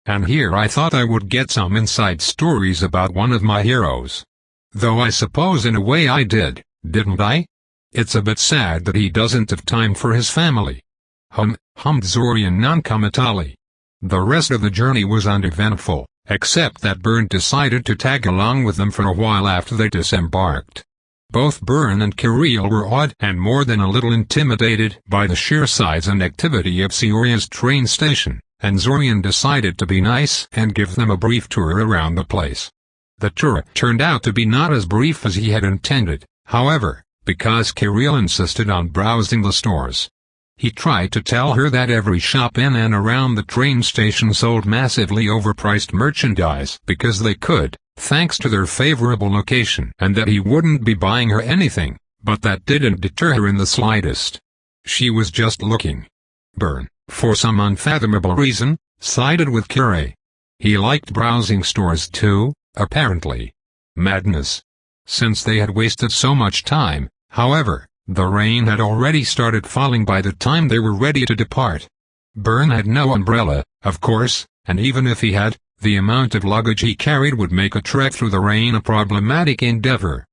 "And here I thought I would get some inside stories about one of my heroes. Though I suppose in a way I did, didn't I? It's a bit sad that he doesn't have time for his family." Hummed Zorian noncommittally. The rest of the journey was uneventful, except that Byrne decided to tag along with them for a while after they disembarked. Both Byrne and Kirill were awed and more than a little intimidated by the sheer size and activity of Sioria's train station, and Zorian decided to be nice and give them a brief tour around the place. The tour turned out to be not as brief as he had intended, however, because Kirill insisted on browsing the stores. He tried to tell her that every shop in and around the train station sold massively overpriced merchandise because they could, thanks to their favorable location, and that he wouldn't be buying her anything, but that didn't deter her in the slightest. She was just looking. Byrne, for some unfathomable reason, sided with Kiri. He liked browsing stores too, apparently. Madness. Since they had wasted so much time, however, the rain had already started falling by the time they were ready to depart. Byrne had no umbrella, of course, and even if he had, The amount of luggage he carried would make a trek through the rain a problematic endeavor.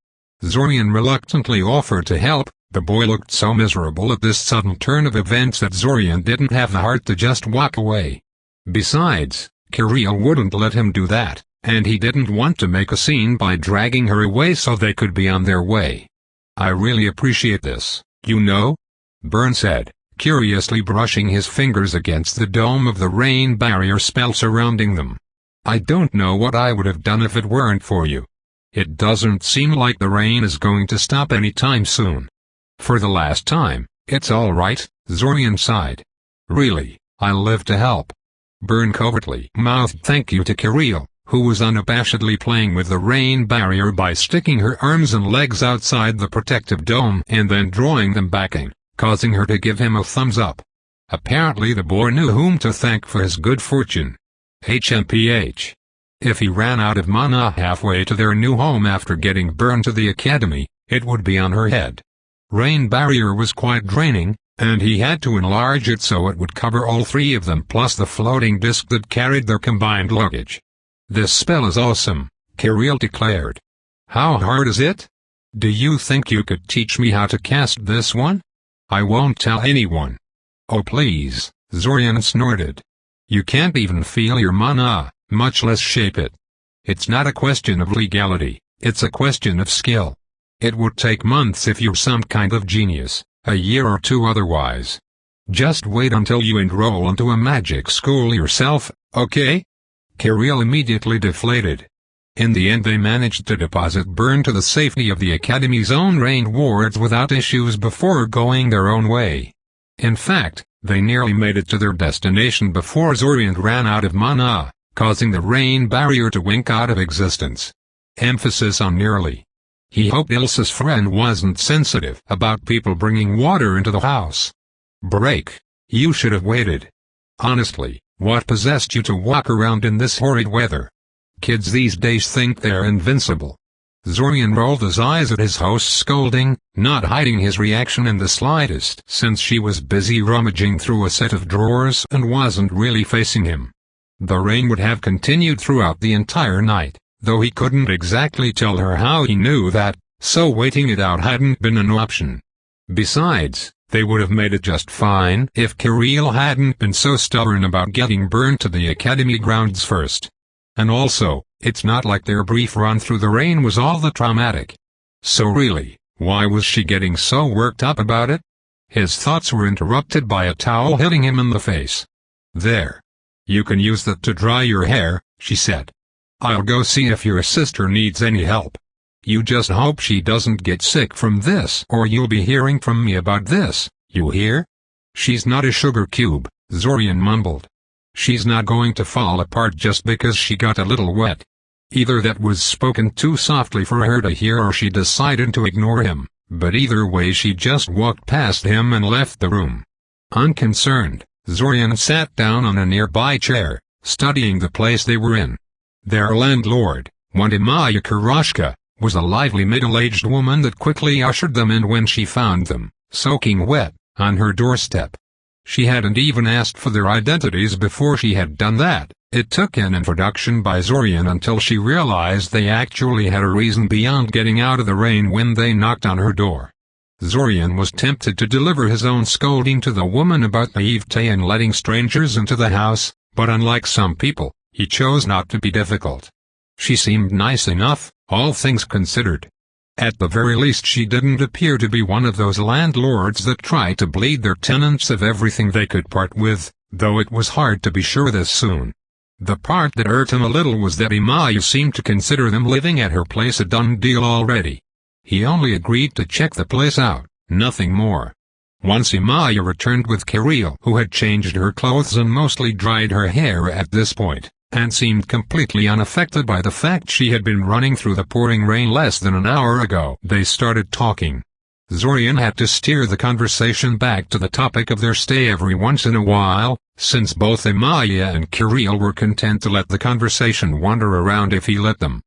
Zorian reluctantly offered to help. The boy looked so miserable at this sudden turn of events that Zorian didn't have the heart to just walk away. Besides, Kirill wouldn't let him do that, and he didn't want to make a scene by dragging her away so they could be on their way. "I really appreciate this, you know," Byrne said, curiously brushing his fingers against the dome of the rain barrier spell surrounding them. "I don't know what I would have done if it weren't for you. It doesn't seem like the rain is going to stop anytime soon." "For the last time, it's all right," Zorian sighed. "Really, I'll live to help." Byrne covertly mouthed thank you to Kirill, who was unabashedly playing with the rain barrier by sticking her arms and legs outside the protective dome and then drawing them back in, causing her to give him a thumbs up. Apparently the boy knew whom to thank for his good fortune. HMPH. If he ran out of mana halfway to their new home after getting Byrne to the academy, it would be on her head. Rain barrier was quite draining, and he had to enlarge it so it would cover all three of them plus the floating disc that carried their combined luggage. "This spell is awesome," Kirill declared. "How hard is it? Do you think you could teach me how to cast this one?" "I won't tell anyone." "Oh please," Zorian snorted. "You can't even feel your mana, much less shape it. It's not a question of legality, it's a question of skill. It would take months if you're some kind of genius, a year or two otherwise. Just wait until you enroll into a magic school yourself, okay?" Kirill immediately deflated. In the end they managed to deposit Byrne to the safety of the academy's own rain wards without issues before going their own way. In fact, they nearly made it to their destination before Zorian ran out of mana, causing the rain barrier to wink out of existence. Emphasis on nearly. He hoped Ilsa's friend wasn't sensitive about people bringing water into the house. "Break. You should have waited. Honestly, what possessed you to walk around in this horrid weather? Kids these days think they're invincible." Zorian rolled his eyes at his host's scolding, not hiding his reaction in the slightest since she was busy rummaging through a set of drawers and wasn't really facing him. The rain would have continued throughout the entire night, though he couldn't exactly tell her how he knew that, so waiting it out hadn't been an option. Besides, they would have made it just fine if Kirill hadn't been so stubborn about getting Byrne to the academy grounds first. And also, it's not like their brief run through the rain was all that traumatic. So really, why was she getting so worked up about it? His thoughts were interrupted by a towel hitting him in the face. "There. You can use that to dry your hair," she said. "I'll go see if your sister needs any help. You just hope she doesn't get sick from this or you'll be hearing from me about this, you hear?" "She's not a sugar cube," Zorian mumbled. "She's not going to fall apart just because she got a little wet." Either that was spoken too softly for her to hear or she decided to ignore him, but either way she just walked past him and left the room. Unconcerned, Zorian sat down on a nearby chair, studying the place they were in. Their landlord, Wandimaya Karashka, was a lively middle-aged woman that quickly ushered them in when she found them, soaking wet, on her doorstep. She hadn't even asked for their identities before she had done that. It took an introduction by Zorian until she realized they actually had a reason beyond getting out of the rain when they knocked on her door. Zorian was tempted to deliver his own scolding to the woman about naivete and letting strangers into the house, but unlike some people, he chose not to be difficult. She seemed nice enough, all things considered. At the very least she didn't appear to be one of those landlords that try to bleed their tenants of everything they could part with, though it was hard to be sure this soon. The part that hurt him a little was that Imaya seemed to consider them living at her place a done deal already. He only agreed to check the place out, nothing more. Once Imaya returned with Kirill, who had changed her clothes and mostly dried her hair at this point, and seemed completely unaffected by the fact she had been running through the pouring rain less than an hour ago. They started talking. Zorian had to steer the conversation back to the topic of their stay every once in a while, since both Imaya and Kirill were content to let the conversation wander around if he let them.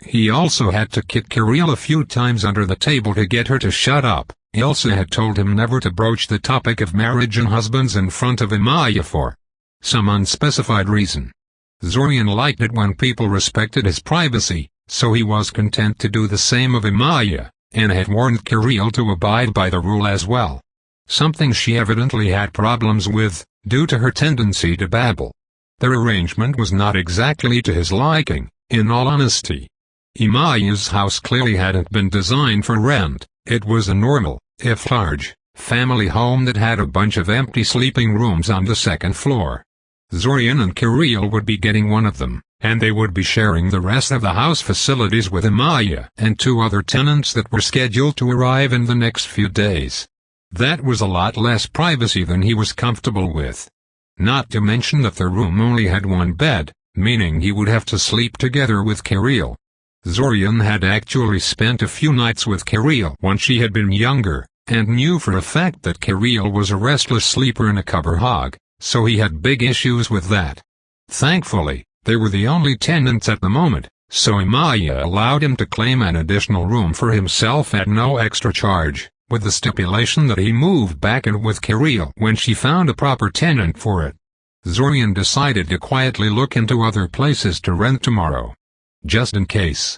He also had to kick Kirill a few times under the table to get her to shut up. Ilsa had told him never to broach the topic of marriage and husbands in front of Imaya for some unspecified reason. Zorian liked it when people respected his privacy, so he was content to do the same of Imaya, and had warned Kirill to abide by the rule as well. Something she evidently had problems with, due to her tendency to babble. Their arrangement was not exactly to his liking, in all honesty. Imaya's house clearly hadn't been designed for rent. It was a normal, if large, family home that had a bunch of empty sleeping rooms on the second floor. Zorian and Kirill would be getting one of them, and they would be sharing the rest of the house facilities with Imaya and 2 other tenants that were scheduled to arrive in the next few days. That was a lot less privacy than he was comfortable with. Not to mention that the room only had 1 bed, meaning he would have to sleep together with Kirill. Zorian had actually spent a few nights with Kirill when she had been younger, and knew for a fact that Kirill was a restless sleeper and a cover hog, so he had big issues with that. Thankfully, they were the only tenants at the moment, so Imaya allowed him to claim an additional room for himself at no extra charge, with the stipulation that he move back in with Kirill when she found a proper tenant for it. Zorian decided to quietly look into other places to rent tomorrow. Just in case.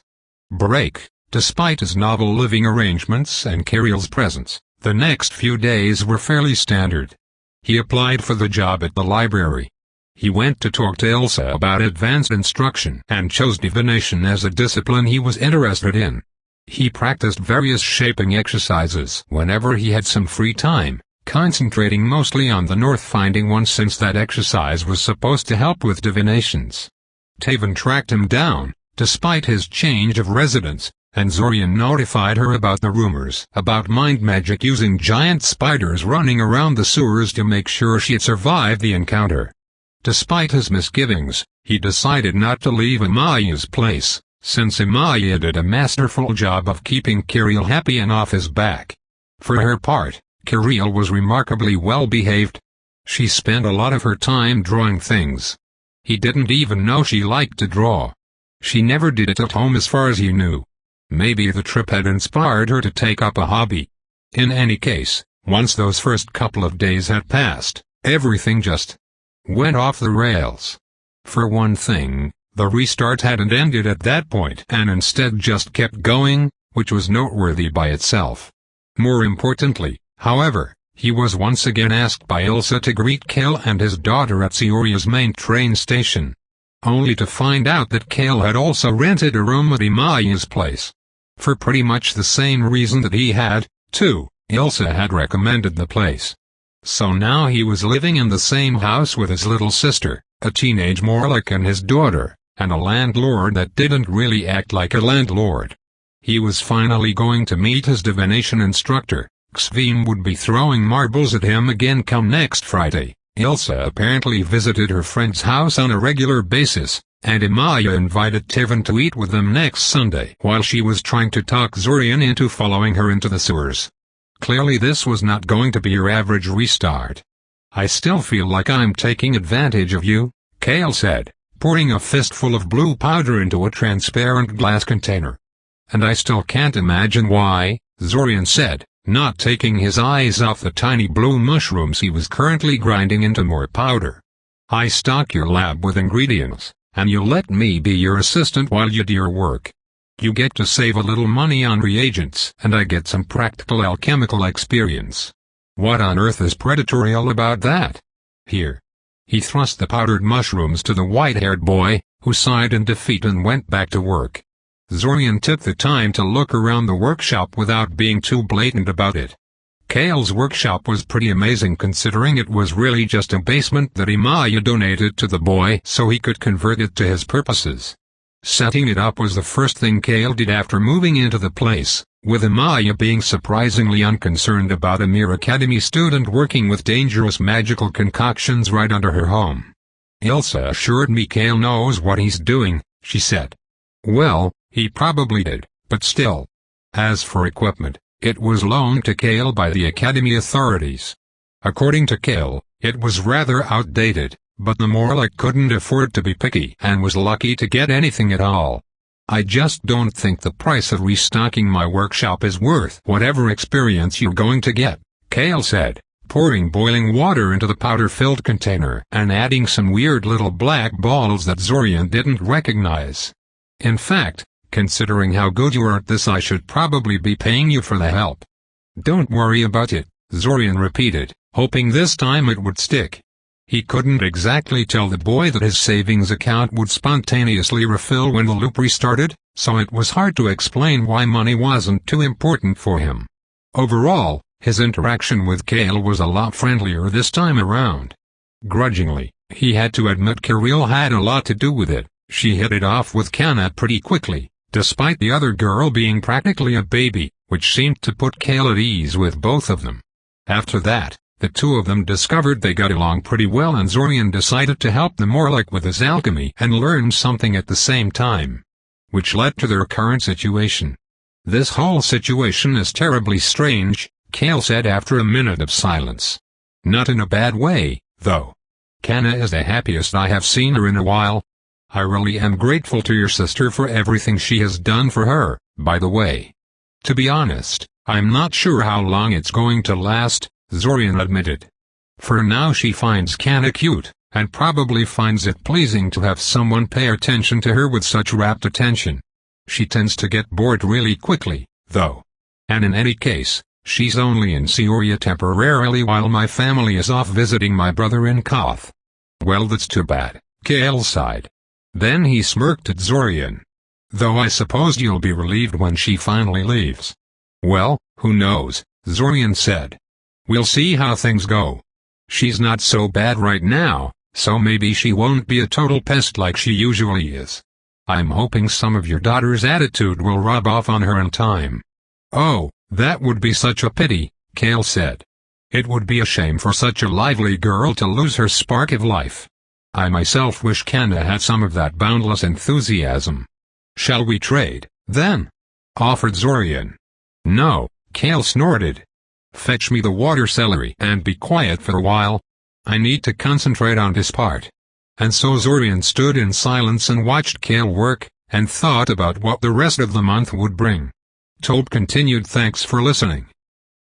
Break. Despite his novel living arrangements and Kirill's presence, the next few days were fairly standard. He applied for the job at the library. He went to talk to Elsa about advanced instruction and chose divination as a discipline he was interested in. He practiced various shaping exercises whenever he had some free time, concentrating mostly on the north-finding one since that exercise was supposed to help with divinations. Taven tracked him down, despite his change of residence, and Zorian notified her about the rumors about mind magic using giant spiders running around the sewers to make sure she'd survive the encounter. Despite his misgivings, he decided not to leave Imaya's place, since Imaya did a masterful job of keeping Kirill happy and off his back. For her part, Kirill was remarkably well behaved. She spent a lot of her time drawing things. He didn't even know she liked to draw. She never did it at home as far as he knew. Maybe the trip had inspired her to take up a hobby. In any case, once those first couple of days had passed, everything just went off the rails. For one thing, the restart hadn't ended at that point and instead just kept going, which was noteworthy by itself. More importantly, however, he was once again asked by Ilsa to greet Kale and his daughter at Sioria's main train station. Only to find out that Kale had also rented a room at Imaya's place. For pretty much the same reason that he had, too, Ilsa had recommended the place. So now he was living in the same house with his little sister, a teenage Morlock and his daughter, and a landlord that didn't really act like a landlord. He was finally going to meet his divination instructor. Xveen would be throwing marbles at him again come next Friday. Ilsa apparently visited her friend's house on a regular basis, and Imaya invited Taven to eat with them next Sunday while she was trying to talk Zorian into following her into the sewers. Clearly this was not going to be your average restart. "I still feel like I'm taking advantage of you," Kale said, pouring a fistful of blue powder into a transparent glass container. "And I still can't imagine why," Zorian said, not taking his eyes off the tiny blue mushrooms he was currently grinding into more powder. "I stock your lab with ingredients, and you let me be your assistant while you do your work. You get to save a little money on reagents, and I get some practical alchemical experience. What on earth is predatorial about that? Here." He thrust the powdered mushrooms to the white-haired boy, who sighed in defeat and went back to work. Zorian took the time to look around the workshop without being too blatant about it. Kale's workshop was pretty amazing considering it was really just a basement that Imaya donated to the boy so he could convert it to his purposes. Setting it up was the first thing Kale did after moving into the place, with Imaya being surprisingly unconcerned about a mere academy student working with dangerous magical concoctions right under her home. "Ilsa assured me Kale knows what he's doing," she said. Well, he probably did, but still. As for equipment, it was loaned to Kale by the Academy authorities. According to Kale, it was rather outdated, but the Morlock couldn't afford to be picky and was lucky to get anything at all. "I just don't think the price of restocking my workshop is worth whatever experience you're going to get," Kale said, pouring boiling water into the powder-filled container and adding some weird little black balls that Zorian didn't recognize. In fact, considering how good you are at this, I should probably be paying you for the help. Don't worry about it, Zorian repeated, hoping this time it would stick. He couldn't exactly tell the boy that his savings account would spontaneously refill when the loop restarted, so it was hard to explain why money wasn't too important for him. Overall, his interaction with Kale was a lot friendlier this time around. Grudgingly, he had to admit Kirill had a lot to do with it. She hit it off with Kana pretty quickly, despite the other girl being practically a baby, which seemed to put Kale at ease with both of them. After that, the two of them discovered they got along pretty well, and Zorian decided to help them more like with his alchemy and learn something at the same time. Which led to their current situation. This whole situation is terribly strange, Kale said after a minute of silence. Not in a bad way, though. Kana is the happiest I have seen her in a while. I really am grateful to your sister for everything she has done for her, by the way. To be honest, I'm not sure how long it's going to last, Zorian admitted. For now she finds Kana cute, and probably finds it pleasing to have someone pay attention to her with such rapt attention. She tends to get bored really quickly, though. And in any case, she's only in Seoria temporarily while my family is off visiting my brother in Koth. Well, that's too bad, Kale sighed. Then he smirked at Zorian. Though I suppose you'll be relieved when she finally leaves. Well, who knows, Zorian said. We'll see how things go. She's not so bad right now, so maybe she won't be a total pest like she usually is. I'm hoping some of your daughter's attitude will rub off on her in time. Oh, that would be such a pity, Kale said. It would be a shame for such a lively girl to lose her spark of life. I myself wish Kana had some of that boundless enthusiasm. Shall we trade, then? Offered Zorian. No, Kale snorted. Fetch me the water celery and be quiet for a while. I need to concentrate on this part. And so Zorian stood in silence and watched Kale work, and thought about what the rest of the month would bring. Tobe continued. Thanks for listening.